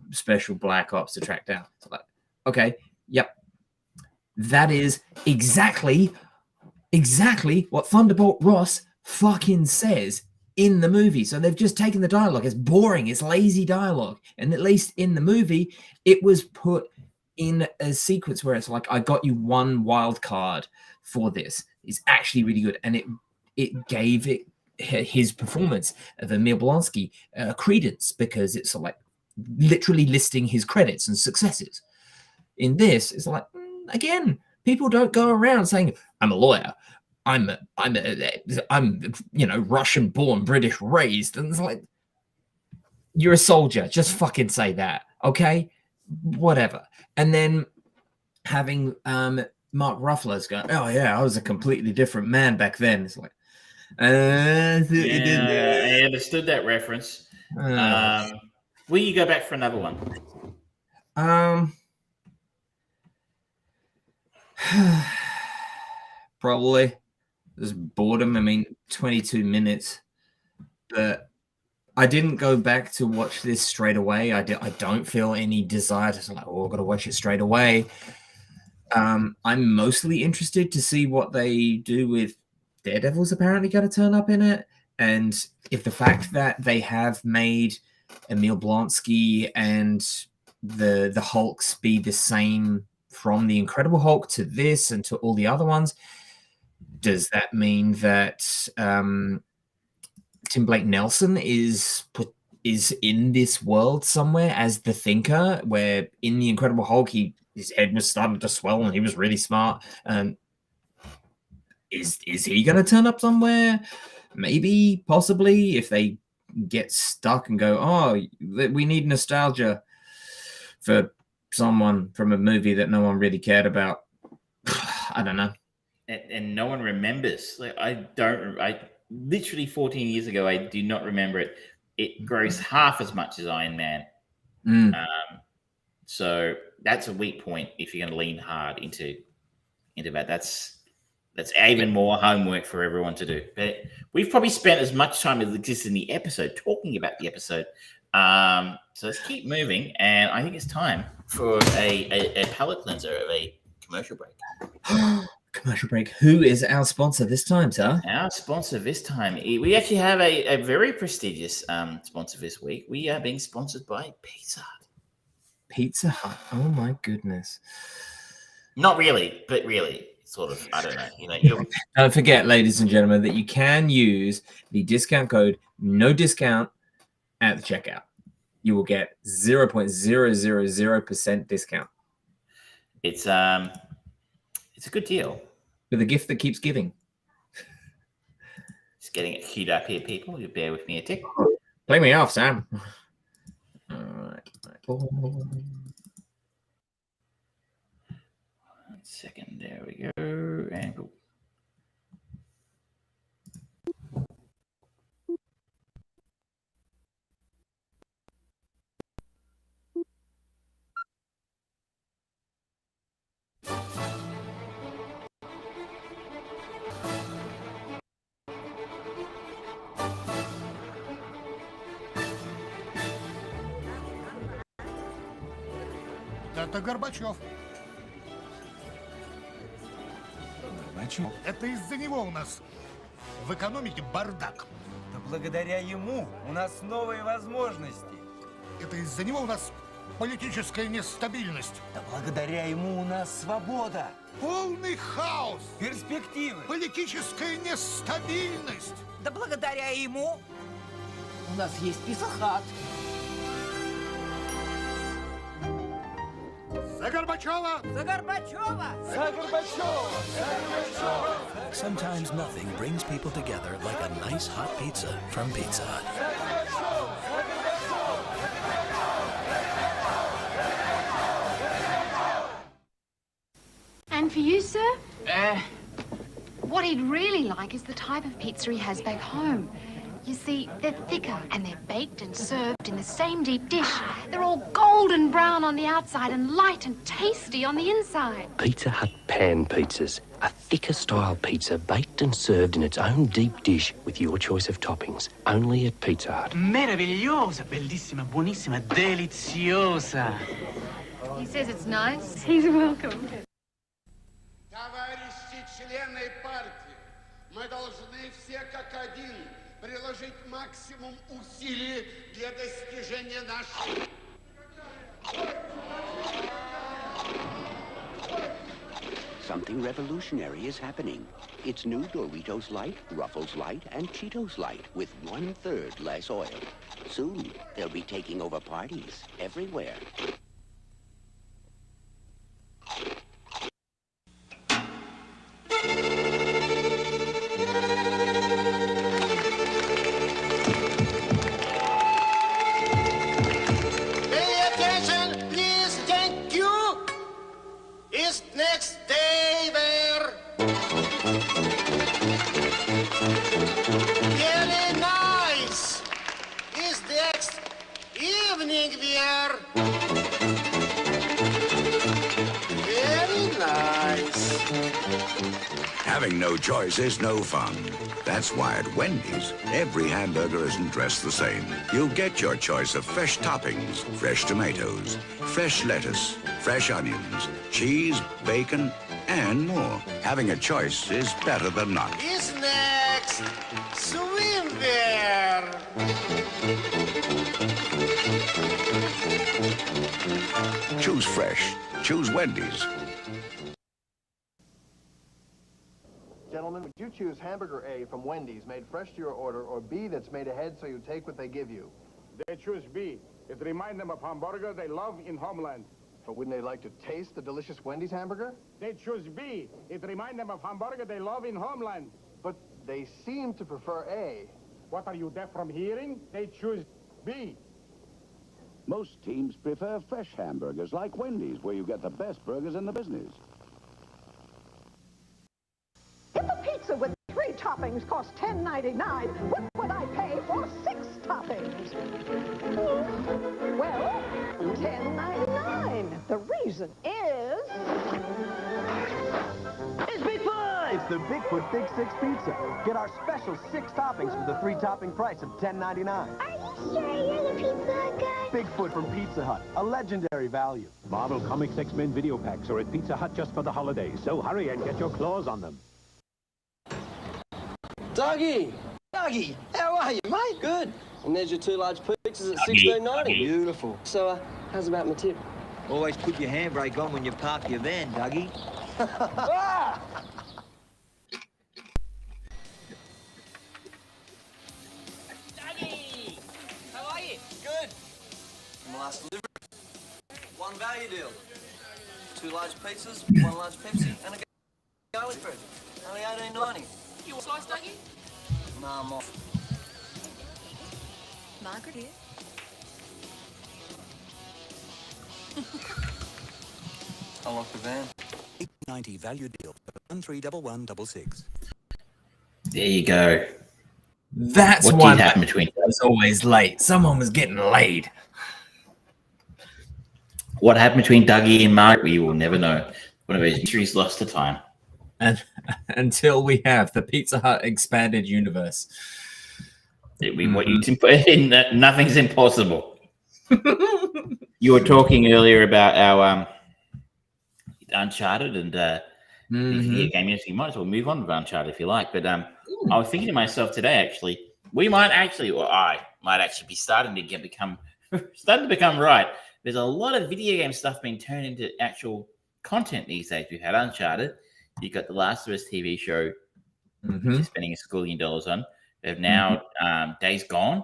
special black ops to track down. It's like, okay, yep. That is exactly what Thunderbolt Ross fucking says in the movie. So they've just taken the dialogue. It's boring. It's lazy dialogue. And at least in the movie, it was put in a sequence where it's like, I got you one wild card for this. It's actually really good. And it gave it his performance of Emil Blonsky credence, because it's like literally listing his credits and successes. In this, it's like, again, people don't go around saying, I'm a lawyer. I'm Russian born, British raised. And it's like, you're a soldier. Just fucking say that. Okay. Whatever. And then having Mark Ruffalo's go, oh yeah, I was a completely different man back then. It's like, I understood that reference. Will you go back for another one? Probably. There's boredom. I mean, 22 minutes. But I didn't go back to watch this straight away. I don't feel any desire to like, oh, I've got to watch it straight away. I'm mostly interested to see what they do with Daredevil's apparently going to turn up in it. And if the fact that they have made Emil Blonsky and the Hulks be the same from the Incredible Hulk to this and to all the other ones, does that mean that Tim Blake Nelson is in this world somewhere as the Thinker, where in the Incredible Hulk his head was starting to swell and he was really smart? Is he going to turn up somewhere? Maybe, possibly, if they get stuck and go, oh, we need nostalgia for someone from a movie that no one really cared about. I don't know. And no one remembers. Like, I literally 14 years ago, I do not remember it. It grossed half as much as Iron Man. So that's a weak point if you're going to lean hard into that. That's even more homework for everyone to do. But we've probably spent as much time as exists in the episode talking about the episode. So let's keep moving. And I think it's time for a palate cleanser of a commercial break. Commercial break. Who is our sponsor this time, sir? Our sponsor this time, we actually have a very prestigious sponsor this week. We are being sponsored by Pizza Hut. Pizza Hut. Oh my goodness. Not really, but really, sort of. I don't know. Don't forget, ladies and gentlemen, that you can use the discount code no discount at the checkout. You will get 0.000% discount. It's a good deal. With a gift that keeps giving. Just getting it queued up here, people. You bear with me a tick. Play me off, Sam. All right. 1 second. There we go. And go. Это Горбачев. Горбачев? Это из-за него у нас в экономике бардак. Да благодаря ему у нас новые возможности. Это из-за него у нас Политическая нестабильность. Да благодаря ему у нас свобода, Полный хаос. перспективы. Политическая нестабильность. Да благодаря ему у нас есть Пицца-хат. За Горбачева! За Горбачева! Sometimes nothing brings people together like a nice hot pizza from Pizza Hut. And for you, sir? What he'd really like is the type of pizza he has back home. You see, they're thicker and they're baked and served in the same deep dish. They're all golden brown on the outside and light and tasty on the inside. Pizza Hut pan pizzas. A thicker style pizza baked and served in its own deep dish with your choice of toppings. Only at Pizza Hut. Meravigliosa, bellissima, buonissima, deliziosa. He says it's nice. He's welcome. Товарищи члены партии, мы должны все как один приложить максимум усилий для достижения нашей... Something revolutionary is happening. It's new Doritos Light, Ruffles Light, and Cheetos Light with 1/3 less oil. Soon, they'll be taking over parties everywhere. Pay attention, please, thank you. Is next day there? Very nice. Is next evening there? Very nice. Having no choice is no fun. That's why at Wendy's, every hamburger isn't dressed the same. You'll get your choice of fresh toppings, fresh tomatoes, fresh lettuce, fresh onions, cheese, bacon, and more. Having a choice is better than not. Is next swim there? Choose fresh. Choose Wendy's. Gentlemen, would you choose hamburger A from Wendy's, made fresh to your order, or B that's made ahead so you take what they give you? They choose B. It reminds them of hamburger they love in homeland. But wouldn't they like to taste the delicious Wendy's hamburger? They choose B. It reminds them of hamburger they love in homeland. But they seem to prefer A. What, are you deaf from hearing? They choose B. Most teams prefer fresh hamburgers like Wendy's, where you get the best burgers in the business. If a pizza with 3 toppings costs $10.99, what would I pay for 6 toppings? Well, $10.99. The reason is... It's Bigfoot! It's the Bigfoot Big 6 Pizza. Get our special 6 toppings for the 3-topping price of $10.99. Are you sure you're the Pizza Hut guy? Bigfoot from Pizza Hut, a legendary value. Marvel Comics X-Men video packs are at Pizza Hut just for the holidays, so hurry and get your claws on them. Dougie! Dougie, how are you, mate? Good. And there's your 2 large pizzas at $16.90. Beautiful. So, how's about my tip? Always put your handbrake on when you park your van, Dougie. Ah! Dougie! How are you? Good. My last delivery. 1 value deal. 2 large pizzas, 1 large Pepsi, and a garlic bread. Only $18.90. You want a slice, Dougie? Nah, I'm off. Margaret here. I'll lock the van. $8.90 value deal. 131166. There you go. That's what one did happen that between was always late. Someone was getting laid. What happened between Dougie and Mark? We will never know. One of those mysteries lost to time. And until we have the Pizza Hut expanded universe. What you can put in that, nothing's impossible. You were talking earlier about our Uncharted and the game. Yes, you might as well move on to Uncharted if you like. But I was thinking to myself today, actually, I might actually be starting to become right There's a lot of video game stuff being turned into actual content these days. We've had Uncharted. You've got the Last of Us TV show, which is spending $1 billion on. They've now Days Gone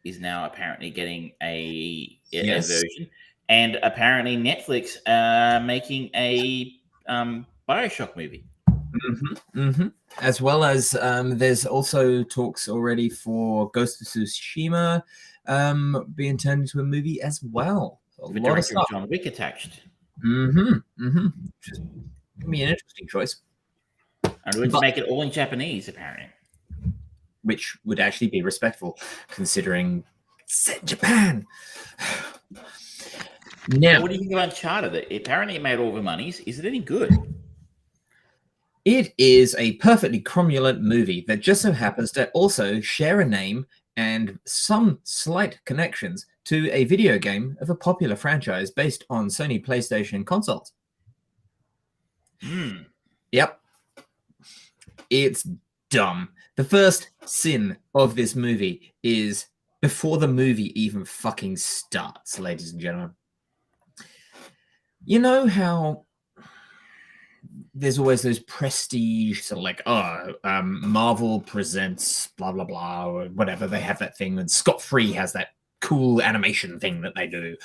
is now apparently getting a version, and apparently Netflix making a BioShock movie. As well as there's also talks already for Ghost of Tsushima being turned into a movie as well. A The lot of director stuff. of John Wick attached. Just gonna be an interesting choice. And we're going to make it all in Japanese, apparently. Which would actually be respectful, considering it's set in Japan. Now, what do you think about Uncharted? Apparently, it made all the monies. Is it any good? it is a perfectly cromulent movie that just so happens to also share a name and some slight connections to a video game of a popular franchise based on Sony PlayStation consoles. Yep. It's dumb. The first sin of this movie is before the movie even fucking starts, ladies and gentlemen. You know how there's always those prestige, sort of like, Marvel presents blah, blah, blah, or whatever. They have that thing, and Scott Free has that cool animation thing that they do.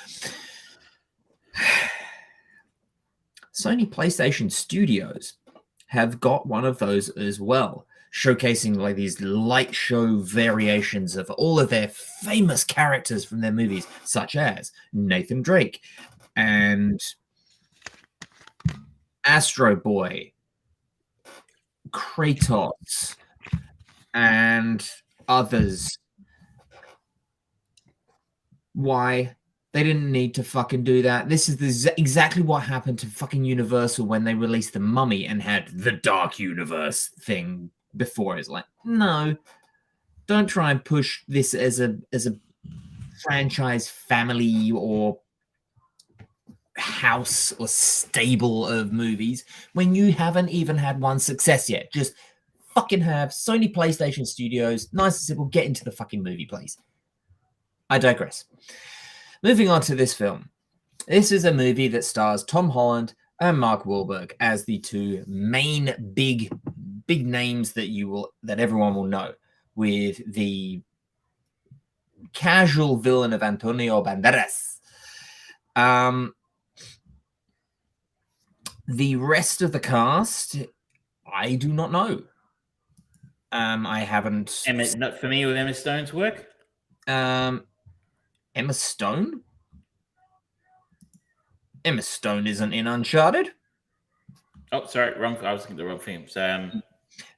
Sony PlayStation Studios have got one of those as well, showcasing like these light show variations of all of their famous characters from their movies, such as Nathan Drake and Astro Boy, Kratos, and others. Why? They didn't need to fucking do that. This is exactly what happened to fucking Universal when they released The Mummy and had the Dark Universe thing before. It's like, no, don't try and push this as a franchise family or house or stable of movies when you haven't even had one success yet. Just fucking have Sony PlayStation Studios, nice and simple, get into the fucking movie, please. I digress. Moving on to this film. This is a movie that stars Tom Holland and Mark Wahlberg as the two main big names that everyone will know, with the casual villain of Antonio Banderas. The rest of the cast, I do not know. I haven't. Not familiar with Emma Stone's work? Emma Stone? Emma Stone isn't in Uncharted. Oh, sorry, wrong. I was thinking the wrong film. So,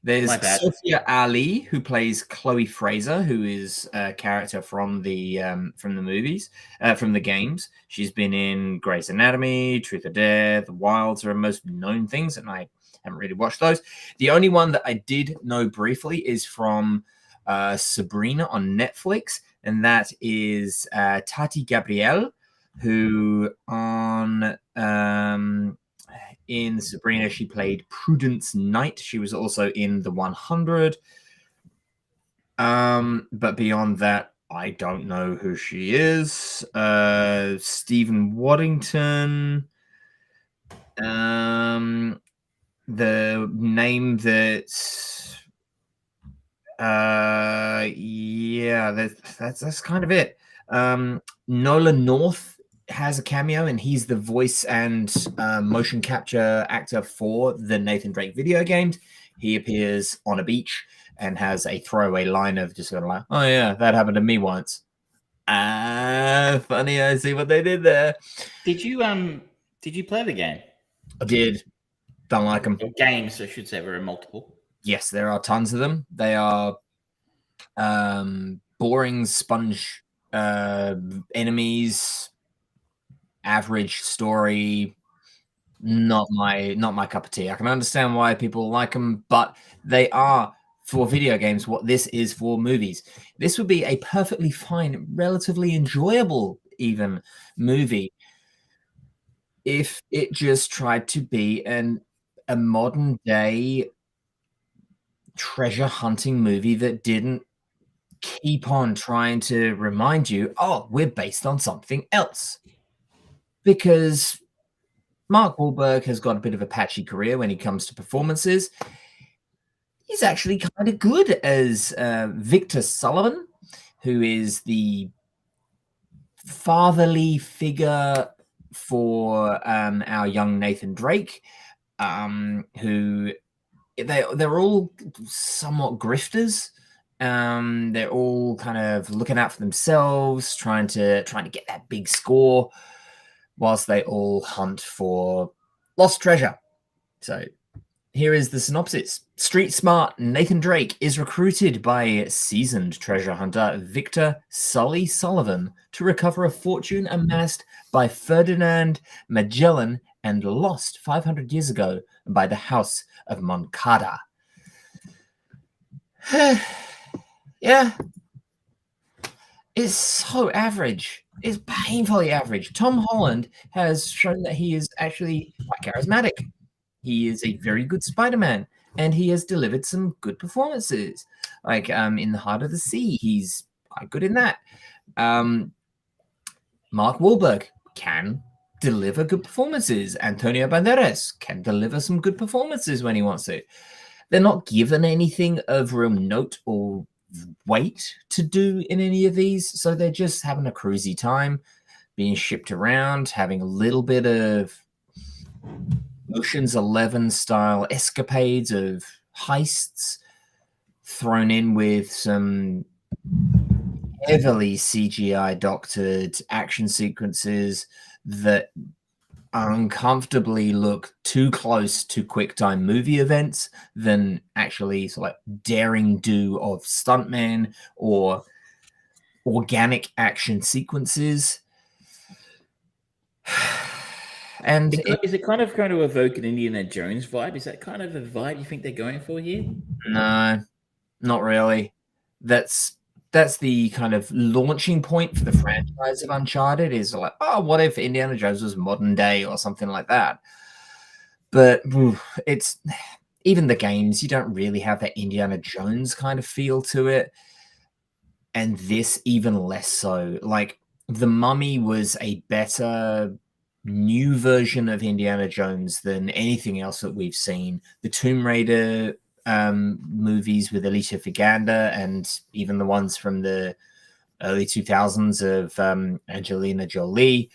there's Sophia Ali, who plays Chloe Fraser, who is a character from the movies, from the games. She's been in Grey's Anatomy, Truth or Dare, The Wilds are her most known things, and I haven't really watched those. The only one that I did know briefly is from Sabrina on Netflix, and that is Tati Gabrielle, who on in Sabrina, she played Prudence Knight. She was also in The 100. But beyond that, I don't know who she is. Stephen Waddington. The name that's that's kind of it. Nolan North has a cameo, and he's the voice and motion capture actor for the Nathan Drake video games. He appears on a beach and has a throwaway line of just sort of like, "Oh yeah, that happened to me once." Funny. I see what they did there. Did you play the game? I did. Don't like them. Or games, I should say. There are multiple. Yes, there are tons of them. They are boring sponge enemies. Average story, not my cup of tea. I can understand why people like them, but they are, for video games, what this is for movies. This would be a perfectly fine, relatively enjoyable even movie if it just tried to be a modern day treasure hunting movie that didn't keep on trying to remind you, oh, we're based on something else. because Mark Wahlberg has got a bit of a patchy career when he comes to performances. He's actually kind of good as Victor Sullivan, who is the fatherly figure for our young Nathan Drake, who they're all somewhat grifters. They're all kind of looking out for themselves, trying to get that big score, whilst they all hunt for lost treasure. So here is the synopsis. Street smart Nathan Drake is recruited by seasoned treasure hunter Victor Sully Sullivan to recover a fortune amassed by Ferdinand Magellan and lost 500 years ago by the House of Moncada. Yeah. It's so average. It's painfully average. Tom Holland has shown that he is actually quite charismatic. He is a very good Spider-Man, and he has delivered some good performances. Like in The Heart of the Sea, he's quite good in that. Mark Wahlberg can deliver good performances. Antonio Banderas can deliver some good performances when he wants to. They're not given anything of real note or weight to do in any of these, so they're just having a cruisy time, being shipped around, having a little bit of Ocean's 11 style escapades of heists thrown in with some heavily CGI doctored action sequences that uncomfortably look too close to QuickTime movie events than actually sort of like daring do of stuntmen or organic action sequences. And is it kind of going to evoke an Indiana Jones vibe? Is that kind of the vibe you think they're going for here? No, not really. That's the kind of launching point for the franchise of Uncharted, is like, oh, what if Indiana Jones was modern day or something like that? But it's even the games, you don't really have that Indiana Jones kind of feel to it. And this even less so. Like, The Mummy was a better new version of Indiana Jones than anything else that we've seen. The Tomb Raider movies with Alicia Vikander, and even the ones from the early 2000s of Angelina Jolie,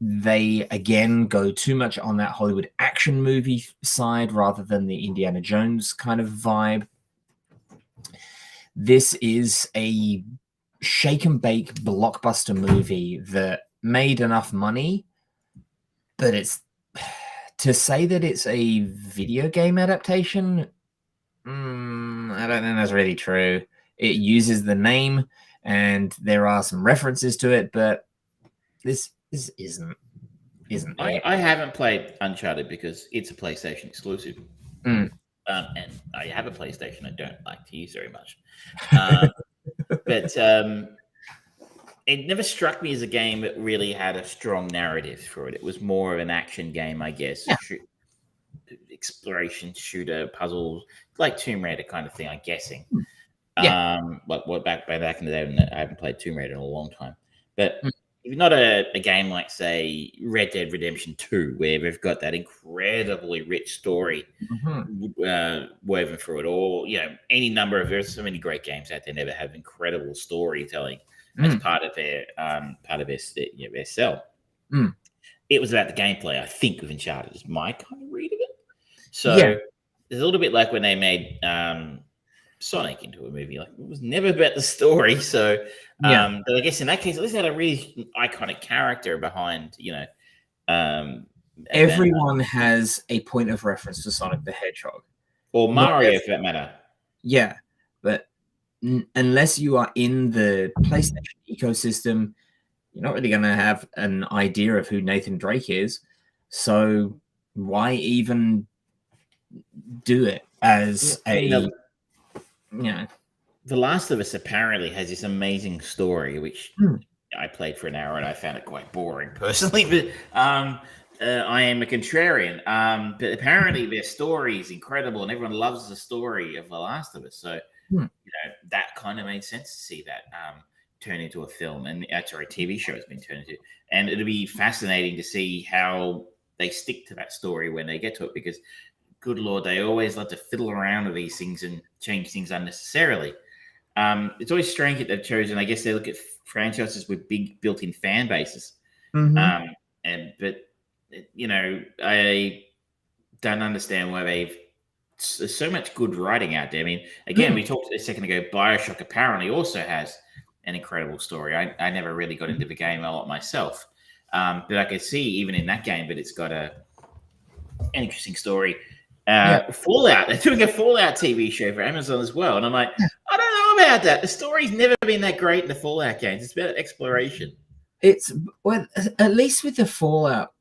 they again go too much on that Hollywood action movie side rather than the Indiana Jones kind of vibe. This is a shake and bake blockbuster movie that made enough money, but it's to say that it's a video game adaptation, I don't think that's really true. It uses the name, and there are some references to it, but this isn't. I haven't played Uncharted because it's a PlayStation exclusive, and I have a PlayStation I don't like to use very much. But it never struck me as a game that really had a strong narrative for it. It was more of an action game, I guess. Yeah. Exploration shooter, puzzles, like Tomb Raider kind of thing, I'm guessing. Yeah. What back in the day, I haven't played Tomb Raider in a long time. But if not a game like, say, Red Dead Redemption 2, where they've got that incredibly rich story woven through it, or any number of, there's so many great games out there that have incredible storytelling as part of their sell. It was about the gameplay, I think, with Uncharted is my kind of read of it. So it's a little bit like when they made Sonic into a movie. Like, it was never about the story. So but I guess in that case, at least they had a really iconic character behind, everyone has a point of reference to Sonic the Hedgehog. Or Mario, for that matter. Yeah, but unless you are in the PlayStation ecosystem, you're not really going to have an idea of who Nathan Drake is. So why even do it as The Last of Us apparently has this amazing story, which I played for an hour and I found it quite boring personally, but I am a contrarian. But apparently their story is incredible and everyone loves the story of The Last of Us. So, that kind of made sense to see that. turned into a film, and sorry, TV show has been turned into, and it'll be fascinating to see how they stick to that story when they get to it, because good Lord, they always love to fiddle around with these things and change things unnecessarily. It's always strange that they've chosen, I guess they look at franchises with big built-in fan bases. Mhm. But you know, I don't understand why there's so much good writing out there. I mean, again, we talked a second ago, BioShock apparently also has an incredible story. I never really got into the game a lot myself. But I could see even in that game, but it's got an interesting story. Fallout, they're doing a Fallout TV show for Amazon as well. And I'm like, I don't know about that. The story's never been that great in the Fallout games. It's about exploration. It's, well, at least with the Fallout,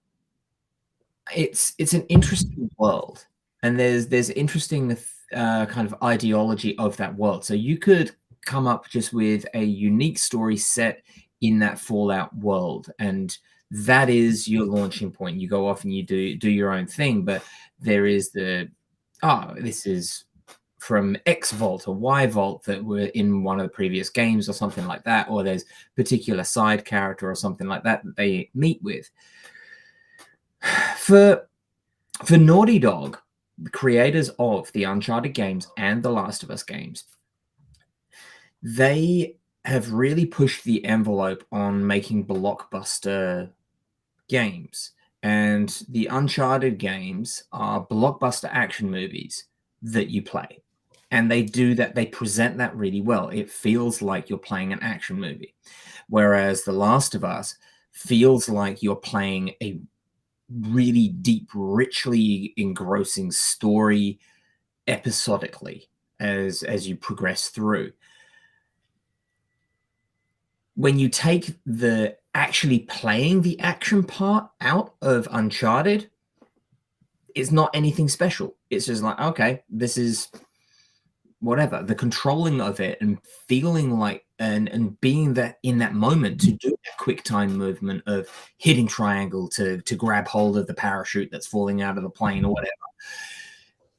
it's an interesting world, and there's interesting kind of ideology of that world. So you could come up just with a unique story set in that Fallout world, and that is your launching point. You go off and you do your own thing, but there is this is from X Vault or Y Vault that were in one of the previous games or something like that, or there's particular side character or something like that that they meet with. For Naughty Dog, the creators of the Uncharted games and the Last of Us games, they have really pushed the envelope on making blockbuster games. And the Uncharted games are blockbuster action movies that you play. And they do that, they present that really well. It feels like you're playing an action movie. Whereas The Last of Us feels like you're playing a really deep, richly engrossing story episodically as you progress through. When you take the actually playing the action part out of Uncharted, it's not anything special. It's just like, okay, this is whatever. The controlling of it and feeling like and being that in that moment to do that quick time movement of hitting triangle to grab hold of the parachute that's falling out of the plane or whatever.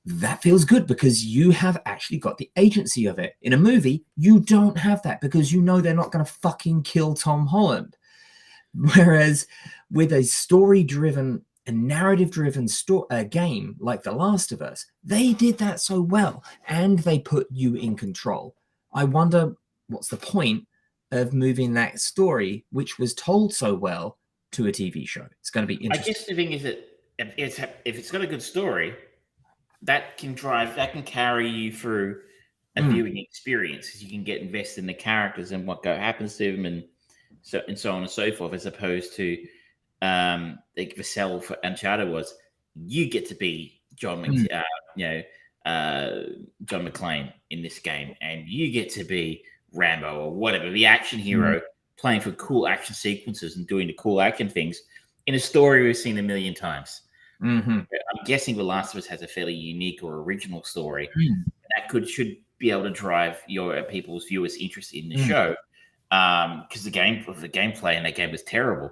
That feels good because you have actually got the agency of it. In a movie, you don't have that because you know they're not going to fucking kill Tom Holland. Whereas with a story-driven and narrative-driven game like The Last of Us, they did that so well, and they put you in control. I wonder what's the point of moving that story, which was told so well, to a TV show. It's going to be interesting. I guess the thing is that if it's got a good story, that can carry you through a viewing experience, because you can get invested in the characters and what happens to them, and so on and so forth, as opposed to like the sell for Uncharted was, you get to be John McClane in this game, and you get to be Rambo or whatever, the action hero, playing for cool action sequences and doing the cool action things in a story we've seen a million times. I'm guessing The Last of Us has a fairly unique or original story that should be able to drive your people's viewers' interest in the show, because the gameplay in that game was terrible.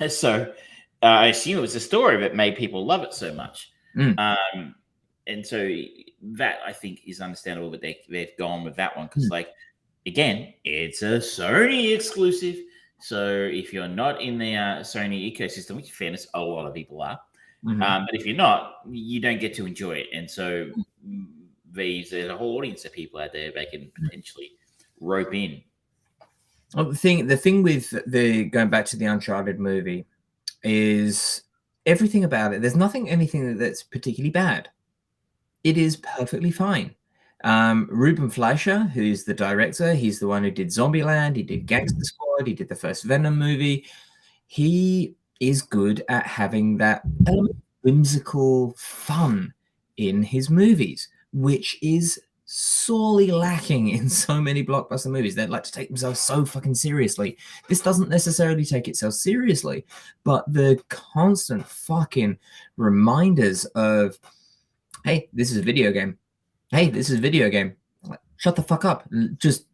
So I assume it was the story that made people love it so much. And so that, I think, is understandable that they've gone with that one, because like, again, it's a Sony exclusive. So if you're not in the Sony ecosystem, which in fairness, a lot of people are, but if you're not, you don't get to enjoy it. And so there's a whole audience of people out there they can potentially rope in. Well, the thing with going back to the Uncharted movie is everything about it. There's anything that's particularly bad. It is perfectly fine. Ruben Fleischer, who's the director, he's the one who did Zombieland, he did Gangster Squad, he did the first Venom movie. He is good at having that whimsical fun in his movies, which is sorely lacking in so many blockbuster movies. They like to take themselves so fucking seriously. This doesn't necessarily take itself seriously, but the constant fucking reminders of, hey, this is a video game. Hey, this is a video game. Like, shut the fuck up. Just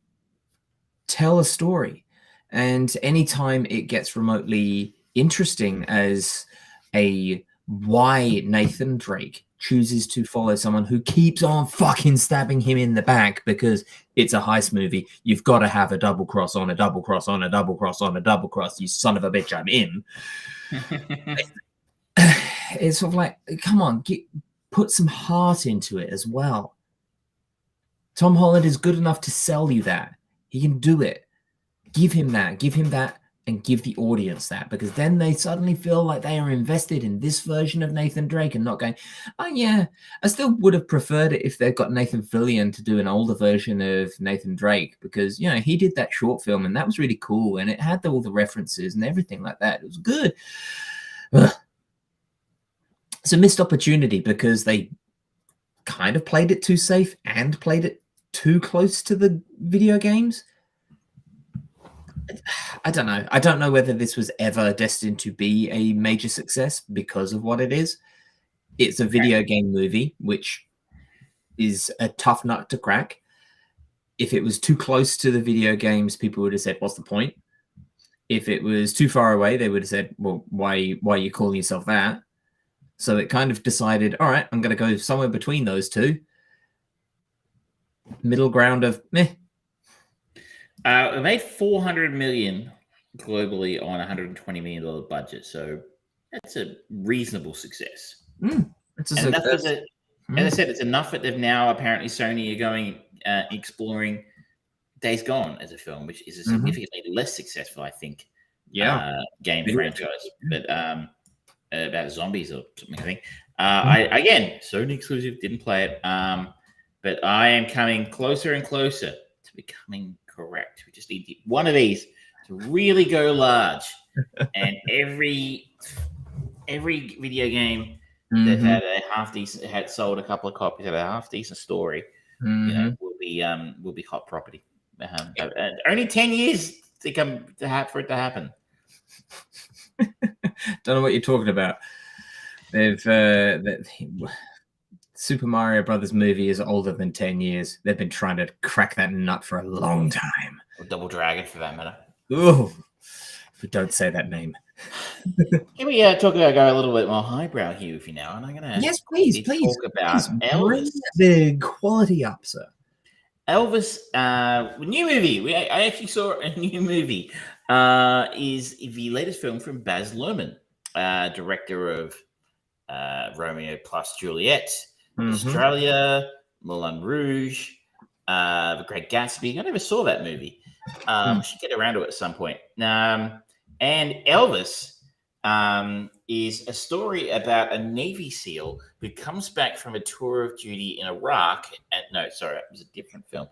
tell a story. And anytime it gets remotely interesting as a why Nathan Drake chooses to follow someone who keeps on fucking stabbing him in the back because it's a heist movie. You've got to have a double cross on a double cross on a double cross on a double cross. You son of a bitch, I'm in. It's sort of like, come on, put some heart into it as well. Tom Holland is good enough to sell you that. He can do it. Give him that, and give the audience that, because then they suddenly feel like they are invested in this version of Nathan Drake and not going, oh yeah, I still would have preferred it if they'd got Nathan Fillion to do an older version of Nathan Drake, because, you know, he did that short film and that was really cool and it had all the references and everything like that. It was good. Ugh. It's a missed opportunity because they kind of played it too safe and played it too close to the video games. I don't know. I don't know whether this was ever destined to be a major success because of what it is. It's a video game movie, which is a tough nut to crack. If it was too close to the video games, people would have said, what's the point? If it was too far away, they would have said, well, why are you calling yourself that? So it kind of decided, all right, I'm going to go somewhere between those two. Middle ground of meh. It made $400 million globally on a $120 million budget, so that's a reasonable success. It's a success. As I said, it's enough that they've now apparently Sony are going exploring Days Gone as a film, which is a significantly less successful, I think, game franchise, but about zombies or something. I think. Again, Sony exclusive, didn't play it, but I am coming closer and closer to becoming correct. We just need one of these to really go large, and every video game that had a half decent, had sold a couple of copies of a half decent story, you know, will be hot property. Only 10 years for it to happen. Don't know what you're talking about. Super Mario Brothers movie is older than 10 years. They've been trying to crack that nut for a long time. Or Double Dragon, for that matter. Oh, don't say that name. Can we go a little bit more highbrow here with you now? And I'm going to please talk about Elvis. The quality up, sir. Elvis, new movie. I actually saw a new movie. Is the latest film from Baz Luhrmann, director of Romeo plus Juliet, Australia, Moulin Rouge, The Great Gatsby. I never saw that movie. I should get around to it at some point. And Elvis is a story about a Navy SEAL who comes back from a tour of duty in Iraq. No, sorry, it was a different film.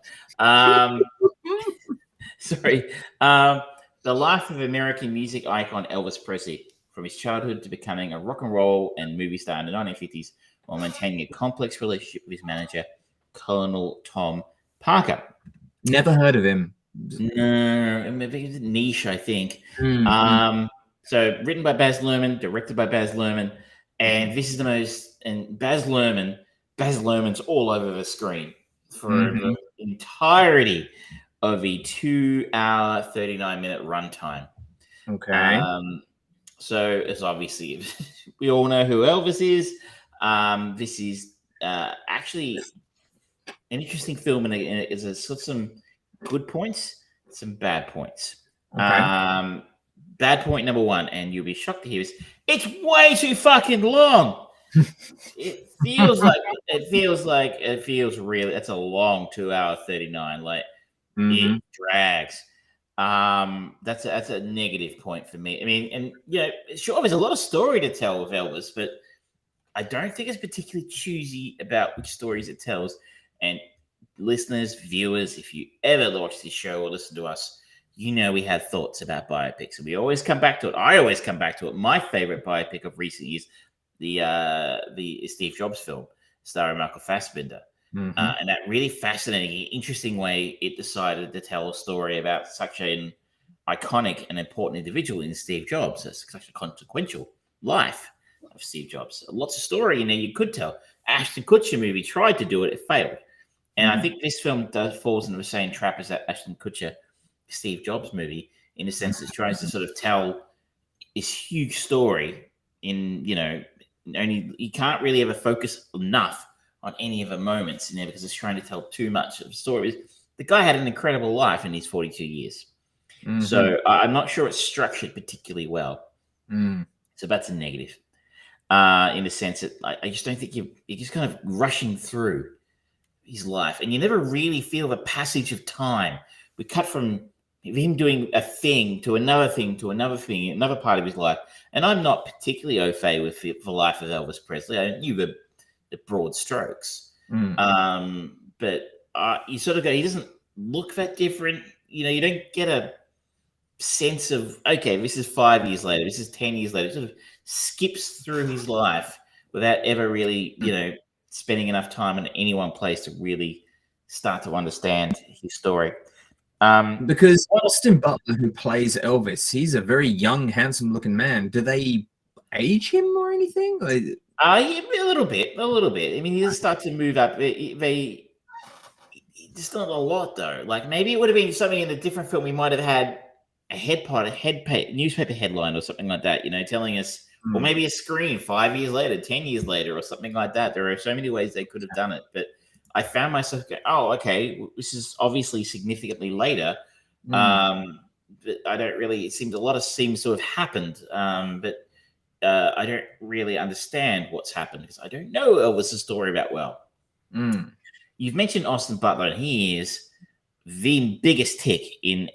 The life of American music icon Elvis Presley, from his childhood to becoming a rock and roll and movie star in the 1950s, while maintaining a complex relationship with his manager, Colonel Tom Parker. Never heard of him. No, it's niche, I think. So written by Baz Luhrmann, directed by Baz Luhrmann, and this is the most. And Baz Luhrmann's all over the screen for the entirety of the 2-hour, 39-minute runtime. Okay. So it's obviously, we all know who Elvis is. This is actually an interesting film, and it's got some good points, some bad points. Okay. Bad point number one, and you'll be shocked to hear this: it's way too fucking long. It feels really. It's a long 2-hour 39. Like it drags. That's a negative point for me. I mean, and sure, there's a lot of story to tell with Elvis, but I don't think it's particularly choosy about which stories it tells. And listeners, viewers, if you ever watch this show or listen to us, you know we have thoughts about biopics, and we always come back to it. I always come back to it. My favorite biopic of recent years, the Steve Jobs film, starring Michael Fassbender. And that really fascinating, interesting way it decided to tell a story about such an iconic and important individual in Steve Jobs. Such a consequential life of Steve Jobs. Lots of story in there you could tell. Ashton Kutcher movie tried to do it, it failed. And I think this film falls into the same trap as that Ashton Kutcher Steve Jobs movie, in the sense it tries to sort of tell this huge story in you can't really ever focus enough on any of the moments in there because it's trying to tell too much of the story. The guy had an incredible life in his 42 years. So I'm not sure it's structured particularly well. So that's a negative in the sense that I just don't think you're just kind of rushing through his life and you never really feel the passage of time. We cut from him doing a thing to another thing to another thing, another part of his life. And I'm not particularly au fait with the life of Elvis Presley. I knew the broad strokes. But you sort of go, he doesn't look that different. You don't get a sense of, okay, this is 5 years later, this is 10 years later. It sort of skips through his life without ever really, spending enough time in any one place to really start to understand his story. Because Austin Butler, who plays Elvis, he's a very young, handsome-looking man. Do they age him or anything? Yeah, a little bit. I mean, he does start to move up. They just not a lot though. Like maybe it would have been something in a different film. We might have had a newspaper headline or something like that. Telling us, or maybe a screen 5 years later, 10 years later, or something like that. There are so many ways they could have done it, but I found myself going, oh, okay, this is obviously significantly later. But I don't really, a lot seems to have happened. But I don't really understand what's happened because I don't know Elvis's story that well. You've mentioned Austin Butler, and he is the biggest tick in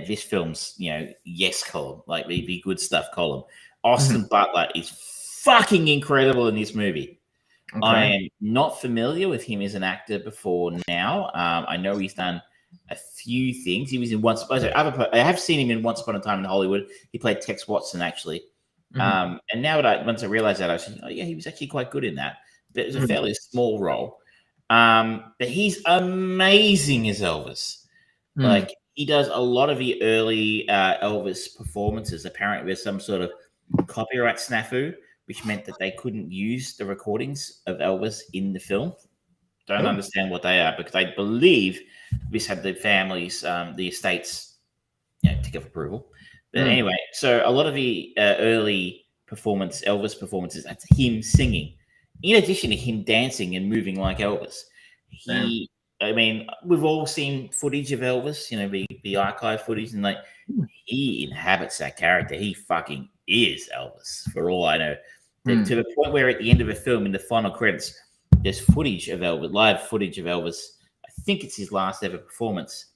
this film's, yes column, like the good stuff column. Austin Butler is fucking incredible in this movie. Okay. I am not familiar with him as an actor before now. I know he's done a few things. He was in I have seen him in Once Upon a Time in Hollywood. He played Tex Watson, actually. And now once I realized that, I was thinking, oh, yeah, he was actually quite good in that. But it was a fairly small role. But he's amazing as Elvis. Like, he does a lot of the early Elvis performances. Apparently, there's some sort of copyright snafu, which meant that they couldn't use the recordings of Elvis in the film. Don't understand what they are, because I believe this had the families, the estates, tick off approval. But anyway, so a lot of the early Elvis performances, that's him singing, in addition to him dancing and moving like Elvis. I mean, we've all seen footage of Elvis, the archive footage, and he inhabits that character. He fucking is Elvis, for all I know. To the point where at the end of the film, in the final credits, there's footage of Elvis, live footage of Elvis. I think it's his last ever performance.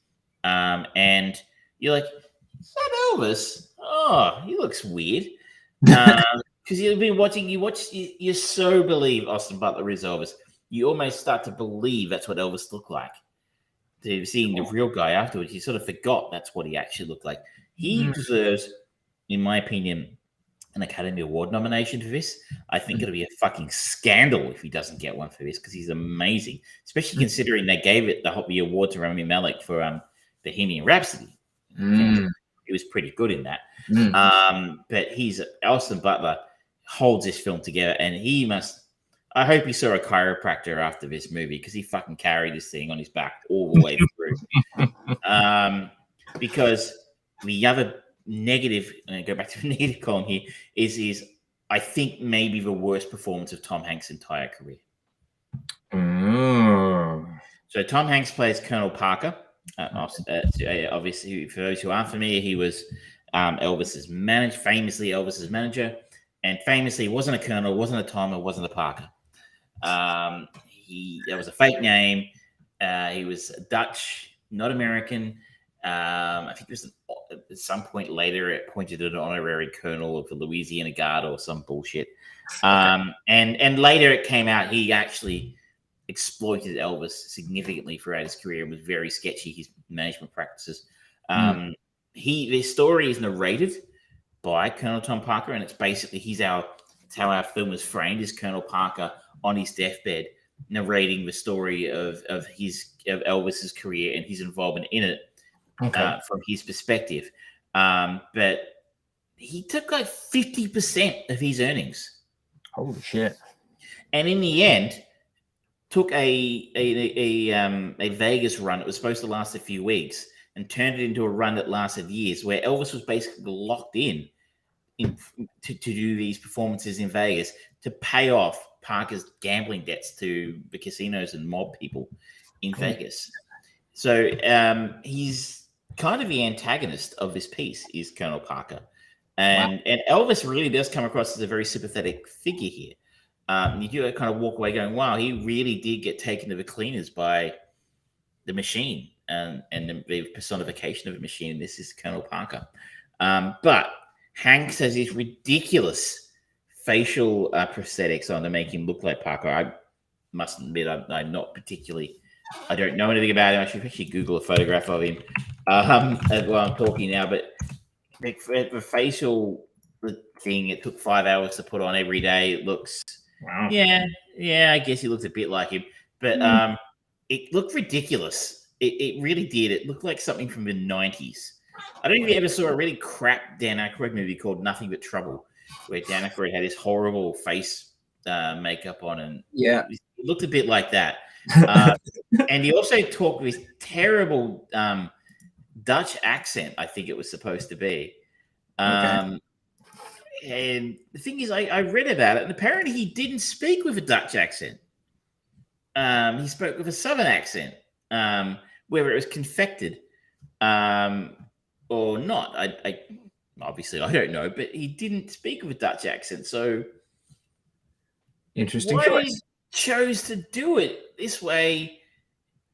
And you're like, is that Elvis? Oh, he looks weird. Because you've been watching, you so believe Austin Butler is Elvis. You almost start to believe that's what Elvis looked like. Seeing the real guy afterwards, you sort of forgot that's what he actually looked like. He deserves, in my opinion, an Academy Award nomination for this. I think it'll be a fucking scandal if he doesn't get one for this, because he's amazing, especially considering they gave the award to Rami Malek for Bohemian Rhapsody. He was pretty good in that. But Austin Butler holds this film together, and I hope he saw a chiropractor after this movie, because he fucking carried this thing on his back all the way through. Because the other negative, and I go back to the negative column here, is I think maybe the worst performance of Tom Hanks' entire career. So Tom Hanks plays Colonel Parker. Obviously, for those who aren't familiar, he was famously Elvis's manager, and famously wasn't a colonel, wasn't a Tom, or wasn't a Parker. That was a fake name. He was Dutch, not American. I think it was at some point later it appointed an honorary colonel of the Louisiana Guard or some bullshit. And later it came out he actually exploited Elvis significantly throughout his career and was very sketchy, his management practices. The story is narrated by Colonel Tom Parker, and it's basically it's how our film is framed, is Colonel Parker on his deathbed narrating the story of Elvis's career and his involvement in it. From his perspective. But he took like 50% of his earnings. Holy shit. And in the end, took a Vegas run. It was supposed to last a few weeks, and turned it into a run that lasted years, where Elvis was basically locked in to do these performances in Vegas to pay off Parker's gambling debts to the casinos and mob people in Vegas. So he's kind of the antagonist of this piece is Colonel Parker. And Elvis really does come across as a very sympathetic figure here. You do kind of walk away going, wow, he really did get taken to the cleaners by the machine and the personification of a machine. This is Colonel Parker. But Hanks has these ridiculous facial prosthetics on to make him look like Parker. I must admit, I'm not particularly, I don't know anything about him. I should actually Google a photograph of him while I'm talking now. But the facial thing, it took 5 hours to put on every day. It looks, yeah, I guess he looks a bit like him. But it looked ridiculous. It really did. It looked like something from the 90s. I don't know if you ever saw a really crap Dan Aykroyd movie called Nothing But Trouble, where Dan Aykroyd had his horrible face makeup on, and it looked a bit like that. And he also talked with terrible Dutch accent, I think it was supposed to be. And the thing is, I read about it, and apparently he didn't speak with a Dutch accent. He spoke with a Southern accent, whether it was confected or not. I obviously I don't know, but he didn't speak with a Dutch accent. So interesting why choice. he chose to do it this way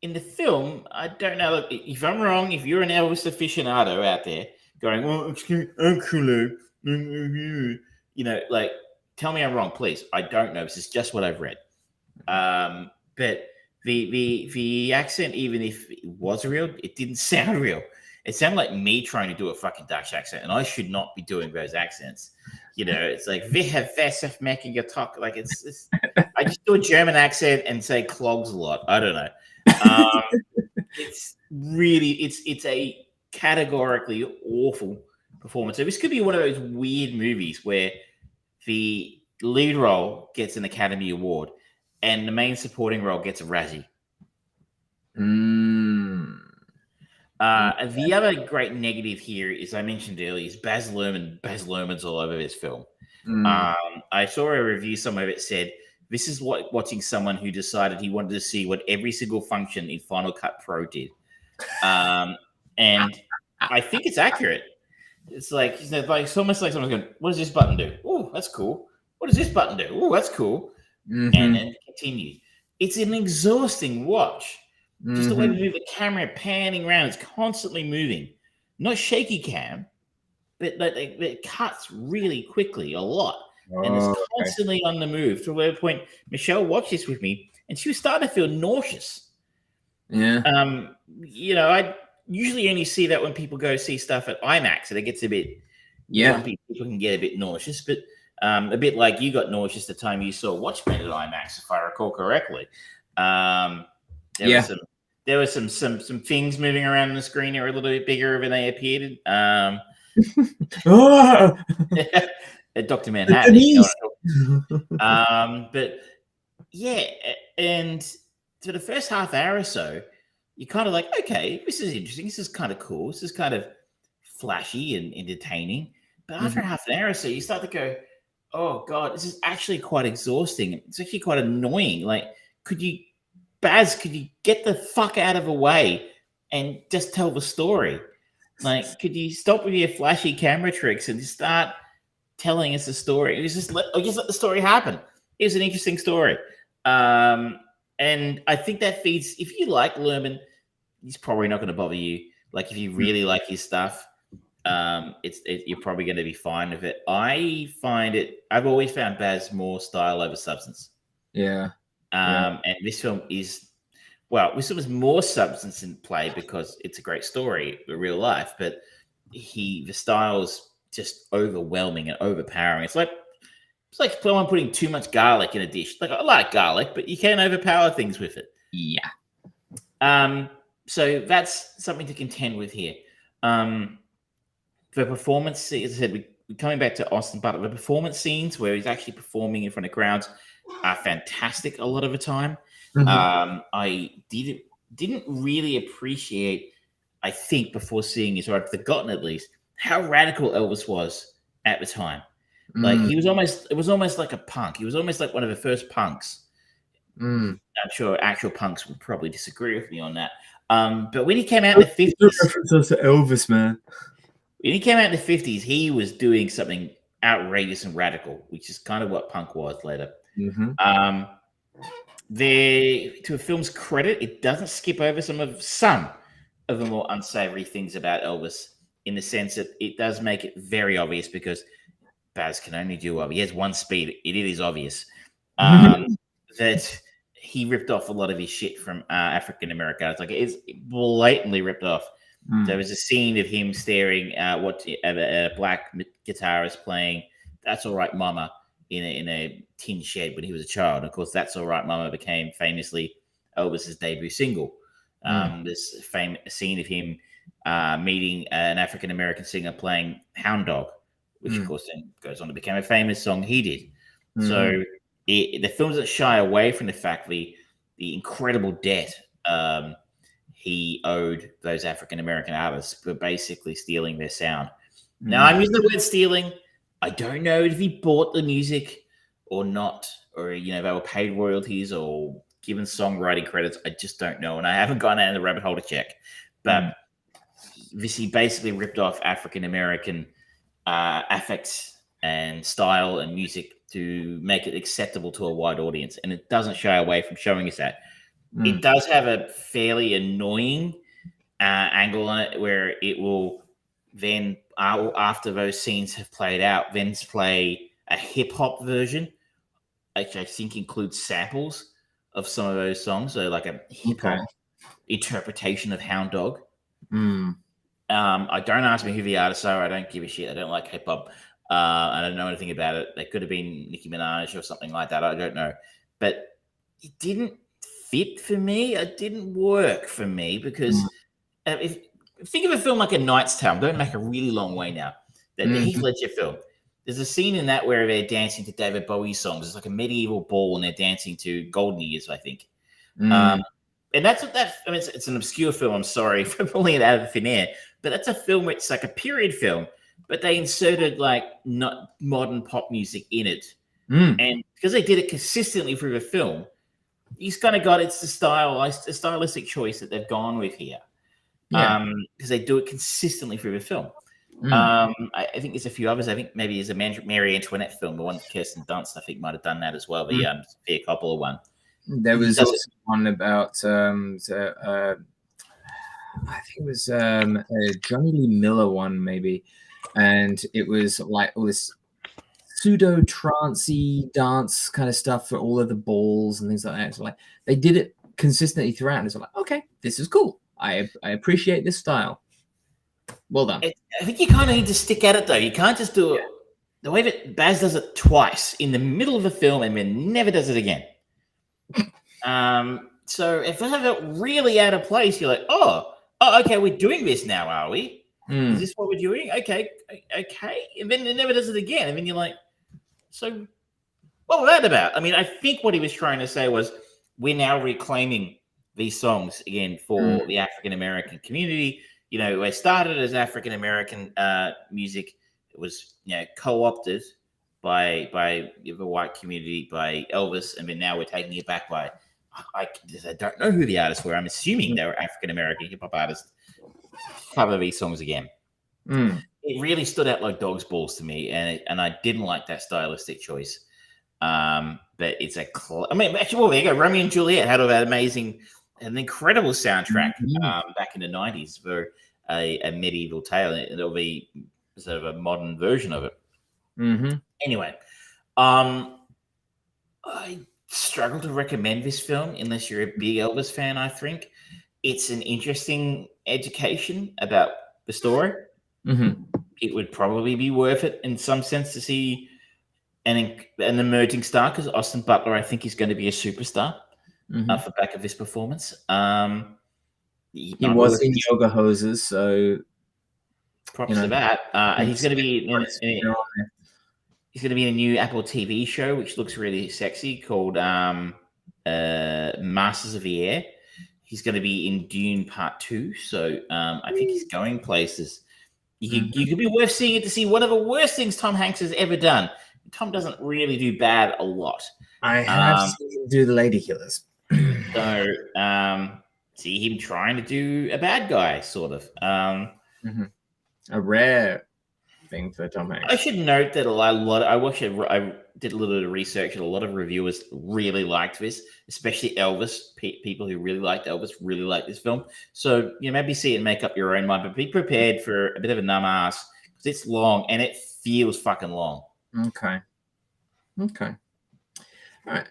in the film, I don't know. Look, if I'm wrong, if you're an Elvis aficionado out there going, well, excuse me, you know, like, tell me I'm wrong, please. I don't know. This is just what I've read. But the accent, even if it was real, it didn't sound real. It sounded like me trying to do a fucking Dutch accent, and I should not be doing those accents. You know, it's like we have Vesef making a talk. Like it's I just do a German accent and say clogs a lot. I don't know. It's really it's a categorically awful performance. So this could be one of those weird movies where the lead role gets an Academy Award and the main supporting role gets a Razzie. The other great negative here is, I mentioned earlier, is Baz Luhrmann. Baz Luhrmann's all over this film. I saw a review somewhere that said, this is what watching someone who decided he wanted to see what every single function in Final Cut Pro did. And I think it's accurate. It's like, it's almost like someone's going, what does this button do? Oh, that's cool. What does this button do? Oh, that's cool. And then continue. It's an exhausting watch. Just the way to move the camera panning around. It's constantly moving. Not shaky cam, but it cuts really quickly a lot. And it's constantly on the move. To a point, Michelle watched this with me, and she was starting to feel nauseous. Yeah. You know, I usually only see that when people go see stuff at IMAX, and it gets a bit jumpy. People can get a bit nauseous, but a bit like you got nauseous the time you saw Watchmen at IMAX, if I recall correctly. There were some things moving around on the screen that were a little bit bigger than they appeared. Dr. Manhattan. But yeah, and for the first half hour or so, you're kind of like, okay, this is interesting. This is kind of cool. This is kind of flashy and entertaining. But after half an hour or so, you start to go, oh God, this is actually quite exhausting. It's actually quite annoying. Like, could you get the fuck out of the way and just tell the story? Like, could you stop with your flashy camera tricks and just start telling us the story? It was just let the story happen. It was an interesting story. And I think that feeds, if you like Luhrmann, he's probably not going to bother you. Like, if you really like his stuff, you're probably going to be fine with it. I've always found Baz more style over substance. Yeah. And this film is more substance in play because it's a great story, the real life, but the style's just overwhelming and overpowering. It's like someone putting too much garlic in a dish. Like, I like garlic, but you can't overpower things with it. Yeah. So that's something to contend with here. The performance, as I said, we're coming back to Austin Butler. The performance scenes where he's actually performing in front of crowds are fantastic a lot of the time. I didn't really appreciate, I think, before seeing it, or I'd forgotten at least, how radical Elvis was at the time. Like he was almost, it was almost like a punk. He was almost like one of the first punks. I'm sure actual punks would probably disagree with me on that. But when he came out in the 50s, to Elvis, man. When he came out in the 50s, he was doing something outrageous and radical, which is kind of what punk was later. To a film's credit, it doesn't skip over some of the more unsavory things about Elvis, in the sense that it does make it very obvious, because Baz can only do what he has one speed. It is obvious that he ripped off a lot of his shit from African American. It's like it's blatantly ripped off. There was a scene of him staring at what a black guitarist playing "That's All Right, Mama" in a tin shed when he was a child. Of course, "That's All Right, Mama" became famously Elvis's debut single. This famous scene of him meeting an African American singer playing "Hound Dog," which of course then goes on to become a famous song he did. So the film doesn't shy away from the fact the incredible debt he owed those African American artists for basically stealing their sound. Now, I'm using the word stealing. I don't know if he bought the music or not, or they were paid royalties or given songwriting credits. I just don't know, and I haven't gone out in the rabbit hole to check. But he basically ripped off African American affects and style and music to make it acceptable to a wide audience, and it doesn't shy away from showing us that. It does have a fairly annoying angle on it, where it will then, after those scenes have played out, then play a hip hop version, which I think includes samples of some of those songs. So like a hip hop interpretation of Hound Dog. I don't ask me who the artists are. I don't give a shit. I don't like hip hop. I don't know anything about it. They could have been Nicki Minaj or something like that. I don't know. But it didn't fit for me. It didn't work for me, because think of a film like A Knight's Tale. I'm going back a really long way now. The Heath Ledger film. There's a scene in that where they're dancing to David Bowie songs. It's like a medieval ball, and they're dancing to Golden Years, I think. And that's what that. I mean, it's an obscure film. I'm sorry for pulling it out of thin air, but that's a film where it's like a period film, but they inserted like not modern pop music in it, and because they did it consistently through the film, he's kind of got it's the stylistic choice that they've gone with here, because they do it consistently through the film. I think there's a few others. I think maybe there's a Mary Antoinette film, the one with Kirsten Dunst. I think might have done that as well. The Sophia Coppola one. There was also one about I think it was a Johnny Lee Miller one, maybe, and it was like all this pseudo trancey dance kind of stuff for all of the balls and things like that. So like they did it consistently throughout, and it's like, okay, this is cool. I appreciate this style. Well done. I think you kind of need to stick at it, though. You can't just do it the way that Baz does it twice in the middle of a film and then never does it again. So if they have it really out of place, you're like, oh, okay, we're doing this now, are we? Is this what we're doing? Okay. And then it never does it again. And then you're like, so what was that about? I mean, I think what he was trying to say was we're now reclaiming these songs again for the African-American community. They started as African-American music. It was, co-opted by the white community, by Elvis, and then now we're taking it back by, I don't know who the artists were. I'm assuming they were African-American hip-hop artists. Cover these songs again. It really stood out like dog's balls to me, and I didn't like that stylistic choice. But it's actually, well, there you go. Romeo and Juliet had an incredible soundtrack back in the 90s for a medieval tale. It'll be sort of a modern version of it. Anyway, I struggle to recommend this film unless you're a big Elvis fan. I think it's an interesting education about the story. It would probably be worth it in some sense to see an emerging star, because Austin Butler, I think, is going to be a superstar off the back of this performance. He was in Yoga Hoses, so props to that. He's going to be he's going to be in a new Apple TV show, which looks really sexy, called Masters of the Air. He's going to be in Dune Part 2, so I think he's going places You could be worth seeing it to see one of the worst things Tom Hanks has ever done. Tom doesn't really do bad a lot. I have seen him do the Lady Killers. So see him trying to do a bad guy, sort of. A rare thing for Tom Hanks. I should note that I did a little bit of research, and a lot of reviewers really liked this, especially Elvis. People who really liked Elvis really liked this film. So maybe see it and make up your own mind, but be prepared for a bit of a numb ass because it's long and it feels fucking long. Okay. All right.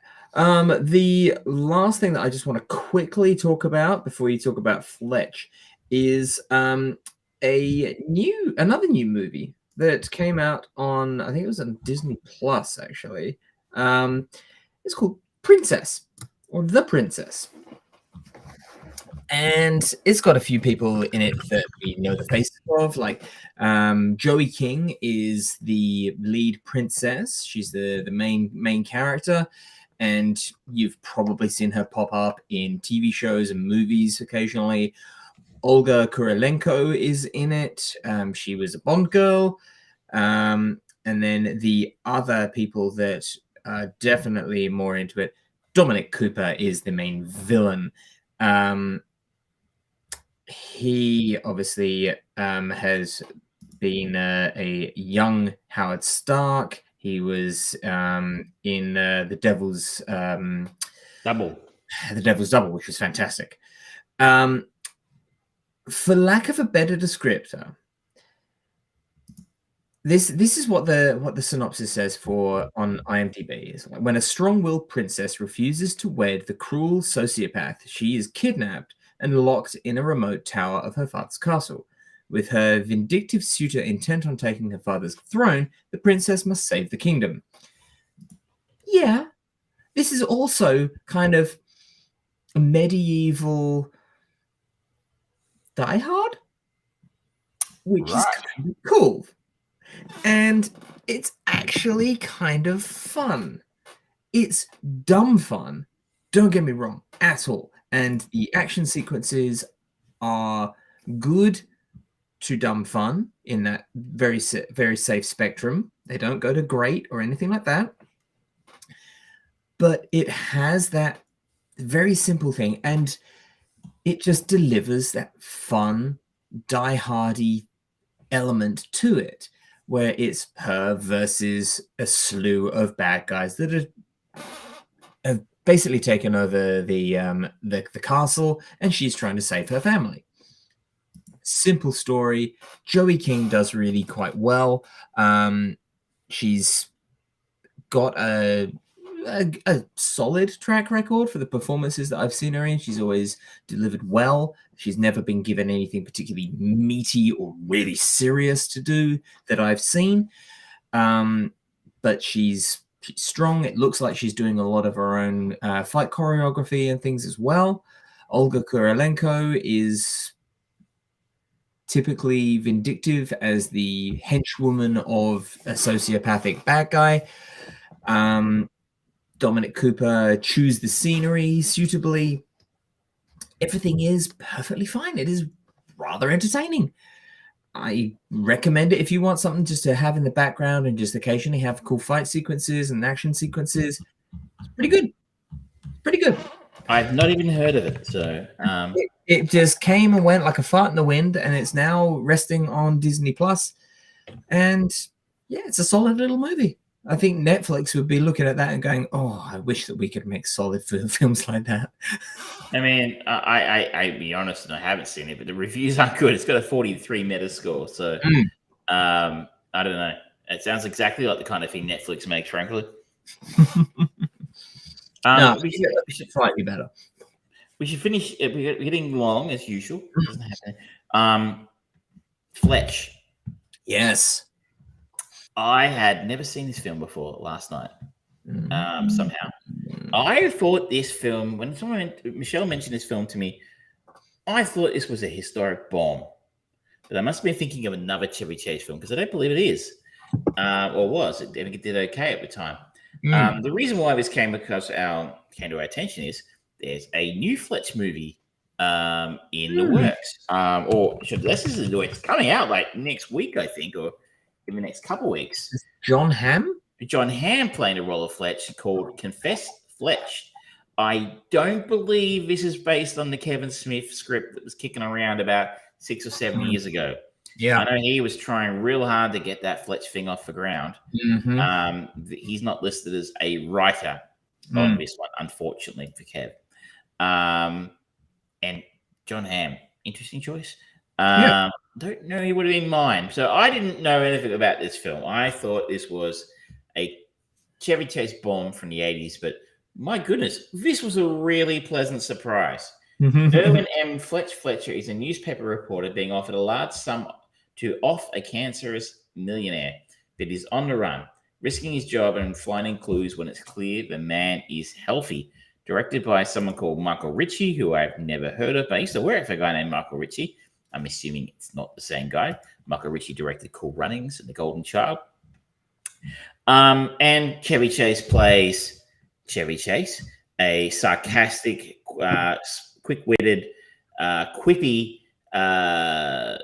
The last thing that I just want to quickly talk about before you talk about Fletch is another new movie that came out on, I think it was on Disney Plus, actually. It's called Princess, or The Princess. And it's got a few people in it that we know the faces of, like Joey King is the lead princess. She's the main character. And you've probably seen her pop up in TV shows and movies occasionally. Olga Kurylenko is in it. She was a Bond girl. And then the other people that are definitely more into it, Dominic Cooper is the main villain. He obviously has been a young Howard Stark. He was in The Devil's Double. The Devil's Double, which was fantastic. For lack of a better descriptor, this is what the synopsis says on IMDb. Is when a strong-willed princess refuses to wed the cruel sociopath, she is kidnapped and locked in a remote tower of her father's castle. With her vindictive suitor intent on taking her father's throne, the princess must save the kingdom. Yeah, this is also kind of a medieval Die Hard, which is kind of cool. And it's actually kind of fun. It's dumb fun. Don't get me wrong, at all. And the action sequences are good to dumb fun in that very safe spectrum. They don't go to great or anything like that. But it has that very simple thing, and it just delivers that fun, die-hardy element to it, where it's her versus a slew of bad guys that have basically taken over the castle, and she's trying to save her family. Simple story. Joey King does really quite well. She's got a solid track record for the performances that I've seen her in. She's always delivered well. She's never been given anything particularly meaty or really serious to do that I've seen. But she's strong. It looks like she's doing a lot of her own fight choreography and things as well. Olga Kurylenko is typically vindictive as the henchwoman of a sociopathic bad guy. Dominic Cooper chews the scenery suitably. Everything is perfectly fine. It is rather entertaining. I recommend it if you want something just to have in the background and just occasionally have cool fight sequences and action sequences. It's pretty good. Pretty good. I've not even heard of it. So it just came and went like a fart in the wind, and it's now resting on Disney Plus. And yeah, it's a solid little movie. I think Netflix would be looking at that and going, "Oh, I wish that we could make solid films like that." I mean, I be honest, and I haven't seen it, but the reviews aren't good. It's got a 43 Metascore, so I don't know. It sounds exactly like the kind of thing Netflix makes, frankly. No, we should slightly better. We should finish. We're getting long as usual. Doesn't happen. Fletch. Yes. I had never seen this film before last night. Somehow, I thought this film. When Michelle mentioned this film to me, I thought this was a historic bomb. But I must have been thinking of another Chevy Chase film because I don't believe it is, or was. It did okay at the time. The reason why this came to our attention is there's a new Fletch movie in the works. It's coming out like next week, I think, or in the next couple of weeks. John Hamm? John Hamm playing a role of Fletch called Confessed Fletch. I don't believe this is based on the Kevin Smith script that was kicking around about 6 or 7 years ago. Yeah. I know he was trying real hard to get that Fletch thing off the ground. He's not listed as a writer on this one, unfortunately, for Kev. And John Hamm, interesting choice. Don't know he would have been mine. So I didn't know anything about this film. I thought this was a Chevy Chase bomb from the 80s, but my goodness, this was a really pleasant surprise. Erwin M. Fletcher is a newspaper reporter being offered a large sum to off a cancerous millionaire, but he's on the run, risking his job and finding clues when it's clear the man is healthy. Directed by someone called Michael Ritchie, who I've never heard of, but I used to work for a guy named Michael Ritchie. I'm assuming it's not the same guy. Michael Ritchie directed Cool Runnings and The Golden Child. And Chevy Chase plays Chevy Chase, a sarcastic, quick-witted, quippy, highly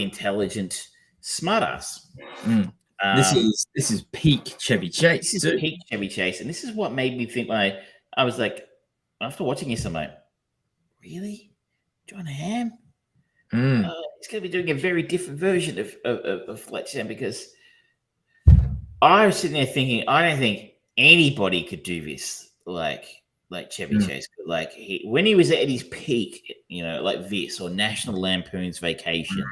intelligent smartass. This is peak Chevy Chase. This is peak Chevy Chase, and this is what made me think when I was like, after watching this, I'm like, really, John Hamm? He's going to be doing a very different version of Fletcher, because I was sitting there thinking, I don't think anybody could do this like Chevy Chase. Like when he was at his peak, like this, or National Lampoon's Vacation,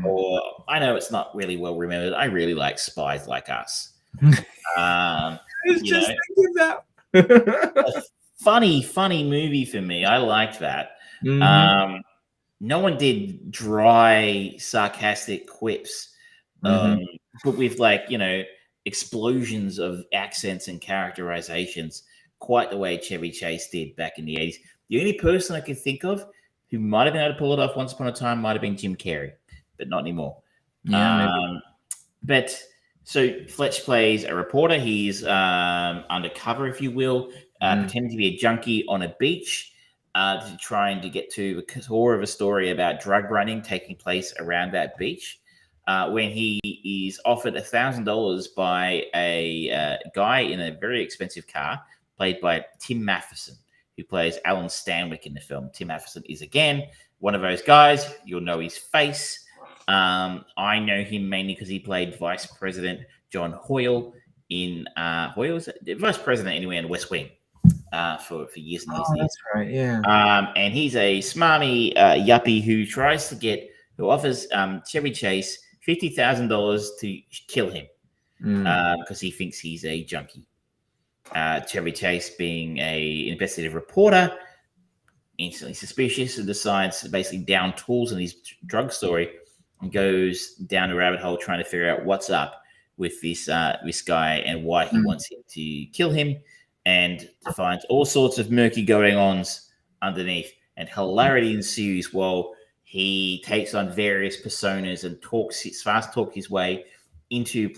or I know it's not really well remembered. I really like Spies Like Us. I was just thinking that. A funny movie for me. I liked that. No one did dry, sarcastic quips, but with explosions of accents and characterizations, quite the way Chevy Chase did back in the 80s. The only person I can think of who might have been able to pull it off once upon a time might have been Jim Carrey, but not anymore. But so Fletch plays a reporter. He's undercover, if you will, pretending to be a junkie on a beach, trying to get to the core of a story about drug running taking place around that beach. When he is offered $1,000 by a guy in a very expensive car, played by Tim Matheson, who plays Alan Stanwyck in the film. Tim Matheson is, again, one of those guys. You'll know his face. I know him mainly because he played Vice President John Hoyle in Vice President anyway in West Wing for years and years. That's right, yeah. And he's a smarmy yuppie who offers Chevy Chase $50,000 to kill him because he thinks he's a junkie. Chevy Chase, being a investigative reporter, instantly suspicious and decides to basically down tools in his drug story and goes down a rabbit hole trying to figure out what's up with this guy and why he wants him to kill him, and finds all sorts of murky going-ons underneath, and hilarity ensues while he takes on various personas and fast talk his way into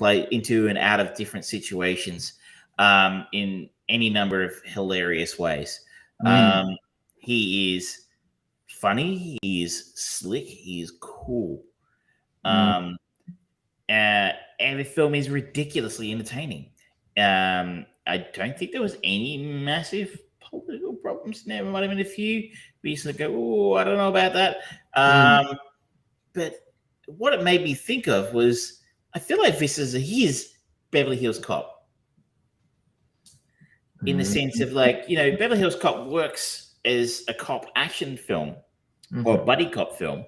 and out of different situations in any number of hilarious ways. He is funny. He is slick. He is cool. And the film is ridiculously entertaining. I don't think there was any massive political problems. There might have been a few. We used to go, oh, I don't know about that. But what it made me think of was, I feel like this is his Beverly Hills Cop. In the sense of Beverly Hills Cop works as a cop action film or buddy cop film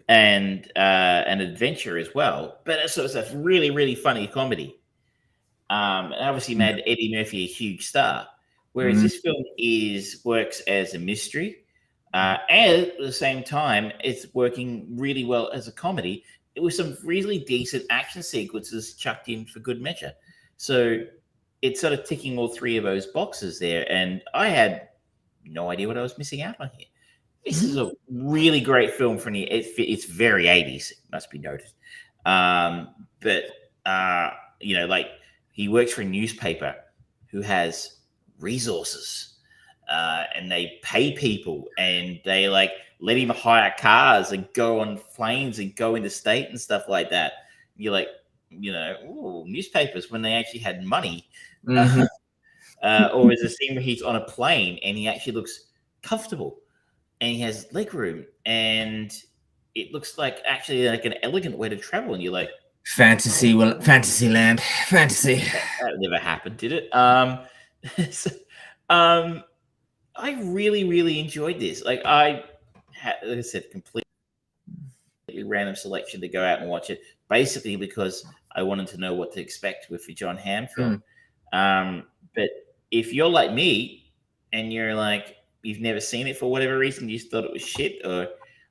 and an adventure as well. But it's a really, really funny comedy. And obviously made Eddie Murphy a huge star. Whereas this film works as a mystery. And at the same time, it's working really well as a comedy. It was some really decent action sequences chucked in for good measure. So it's sort of ticking all three of those boxes there. And I had no idea what I was missing out on here. This is a really great film for me. It's very 80s, it must be noted. But he works for a newspaper who has resources. and they pay people, and they like let him hire cars and go on planes and go into state and stuff like that. You're like, ooh, newspapers when they actually had money. Mhm. Or is a scene where he's on a plane and he actually looks comfortable and he has leg room and it looks like actually like an elegant way to travel, and you're like, Fantasyland, fantasy. That never happened, did it? So, I really, really enjoyed this. Like I said, completely random selection to go out and watch it, basically because I wanted to know what to expect with the John Hamm film. But if you're like me and you're like, you've never seen it for whatever reason, you just thought it was shit, or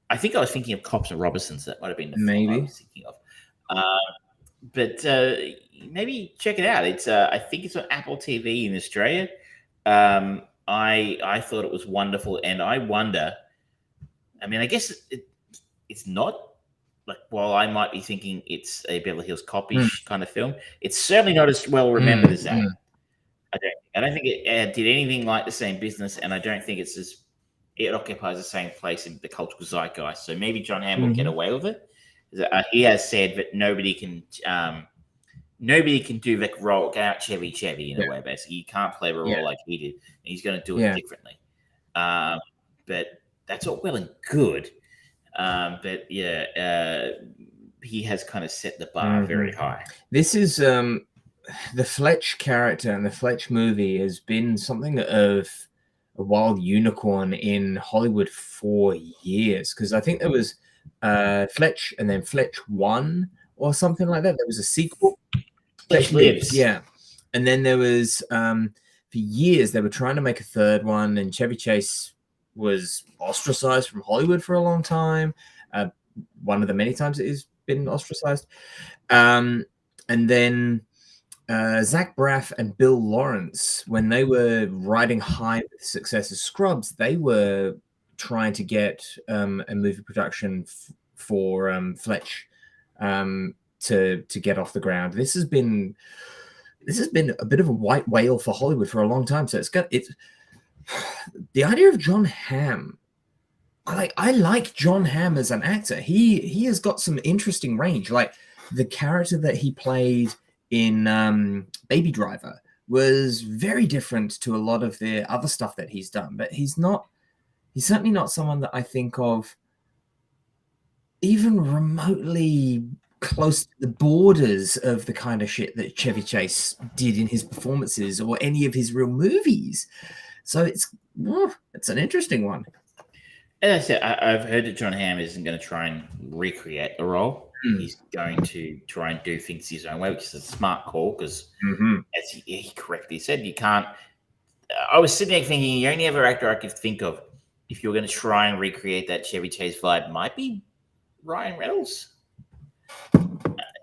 I think I was thinking of Cops and Robinsons. That might have been the film I was thinking of. But maybe check it out. It's I think it's on Apple TV in Australia. I thought it was wonderful, and I wonder. I mean, I guess it's not like, while I might be thinking it's a Beverly Hills Cop-ish kind of film, it's certainly not as well remembered as that. I don't think it did anything like the same business, and I don't think it occupies the same place in the cultural zeitgeist. So maybe John Hamm will get away with it. He has said that nobody can do the role out Chevy in a way. Basically, you can't play a role like he did. He's going to do it differently. But that's all well and good. But he has kind of set the bar very high. This is the Fletch character and the Fletch movie has been something of a wild unicorn in Hollywood for years, because I think there was Fletch and then Fletch 1 or something like that. There was a sequel. Fletch Lives. Yeah. And then there was for years they were trying to make a third one, and Chevy Chase was ostracized from Hollywood for a long time. One of the many times it has been ostracized. And then Zach Braff and Bill Lawrence, when they were riding high with the success of Scrubs, they were trying to get a movie production for Fletch to get off the ground. This has been a bit of a white whale for Hollywood for a long time. So it's the idea of John Hamm. I like John Hamm as an actor. He has got some interesting range. Like the character that he played in Baby Driver was very different to a lot of the other stuff that he's done. But he's certainly not someone that I think of even remotely close to the borders of the kind of shit that Chevy Chase did in his performances or any of his real movies. So it's an interesting one. As I said, I've heard that John Hamm isn't going to try and recreate the role. He's going to try and do things his own way, which is a smart call because, as he correctly said, you can't. I was sitting there thinking the only other actor I could think of if you're going to try and recreate that Chevy Chase vibe might be Ryan Reynolds.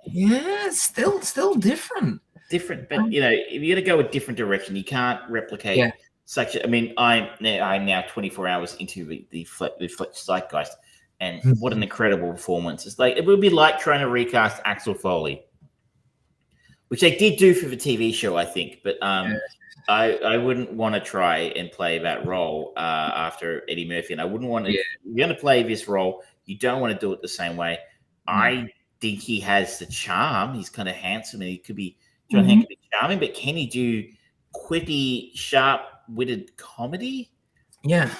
Yeah, still different. Different, but if you're going to go a different direction, you can't replicate such. I mean, I'm now 24 hours into the Fletch zeitgeist, and what an incredible performance! It's like it would be like trying to recast Axel Foley, which they did do for the TV show, I think. But I wouldn't want to try and play that role after Eddie Murphy, and I wouldn't want to. If you're going to play this role, you don't want to do it the same way. I think he has the charm. He's kind of handsome, and he could be John Hamm could be charming, but can he do quippy, sharp-witted comedy? Yeah,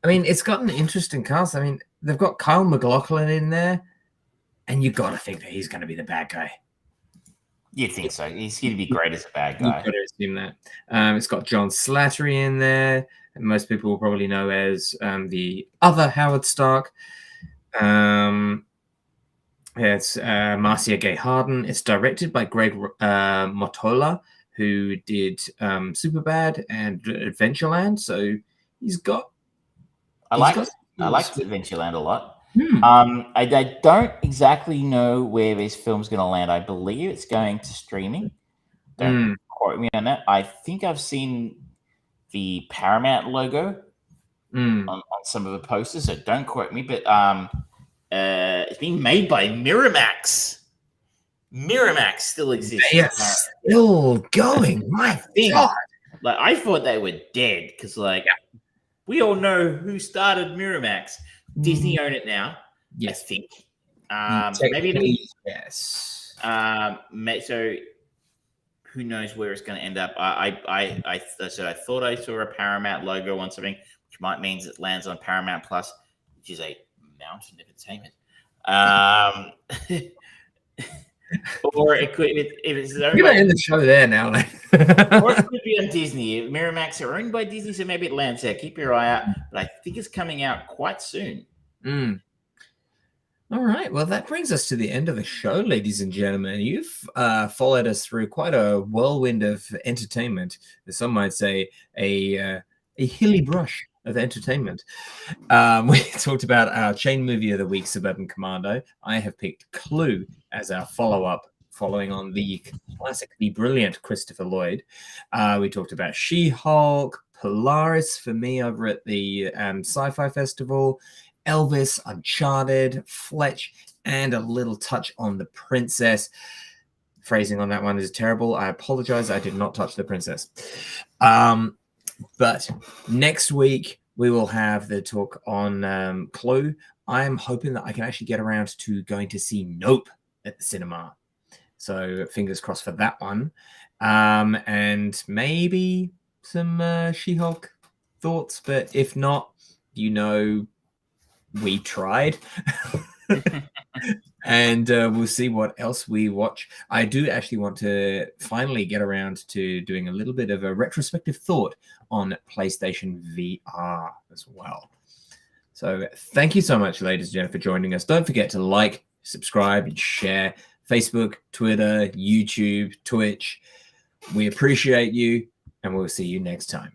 I mean, it's got an interesting cast. I mean, they've got Kyle MacLachlan in there, and you've got to think that he's going to be the bad guy. You'd think so. He's going to be great as a bad guy. You've got to assume that. It's got John Slattery in there, and most people will probably know as the other Howard Stark. It's Marcia Gay Harden. It's directed by Greg Mottola, who did Superbad and Adventureland. So he's got. I liked Adventureland a lot. I don't exactly know where this film's going to land. I believe it's going to streaming. Don't quote me on that. I think I've seen the Paramount logo on some of the posters, so don't quote me. But it's being made by Miramax. Miramax still exists. They are still going. My God. Like I thought they were dead because we all know who started Miramax. Disney own it now. Yes. I think. Maybe it'll be, yes. So who knows where it's going to end up? I thought I saw a Paramount logo on something, which might means it lands on Paramount Plus, which is a mountain of entertainment. Or it could, if it's We're going to end the show there now. or it could be on Disney. Miramax are owned by Disney, so maybe it lands there. Keep your eye out. But I think it's coming out quite soon. All right. Well, that brings us to the end of the show, ladies and gentlemen. You've followed us through quite a whirlwind of entertainment. Some might say a hilly brush of entertainment. We talked about our chain movie of the week, Suburban Commando. I have picked Clue as our follow-up, following on the classic, the brilliant Christopher Lloyd. We talked about She-Hulk, Polaris for me over at the Sci-Fi Festival, Elvis, Uncharted, Fletch, and a little touch on The Princess. Phrasing on that one is terrible. I apologize. I did not touch The Princess. But next week, we will have the talk on Clue. I am hoping that I can actually get around to going to see Nope at the cinema. So fingers crossed for that one. And maybe some She-Hulk thoughts. But if not, we tried. And we'll see what else we watch. I do actually want to finally get around to doing a little bit of a retrospective thought on PlayStation VR as well. So thank you so much, ladies and gentlemen, for joining us. Don't forget to like, subscribe, and share. Facebook, Twitter, YouTube, Twitch. We appreciate you, and we'll see you next time.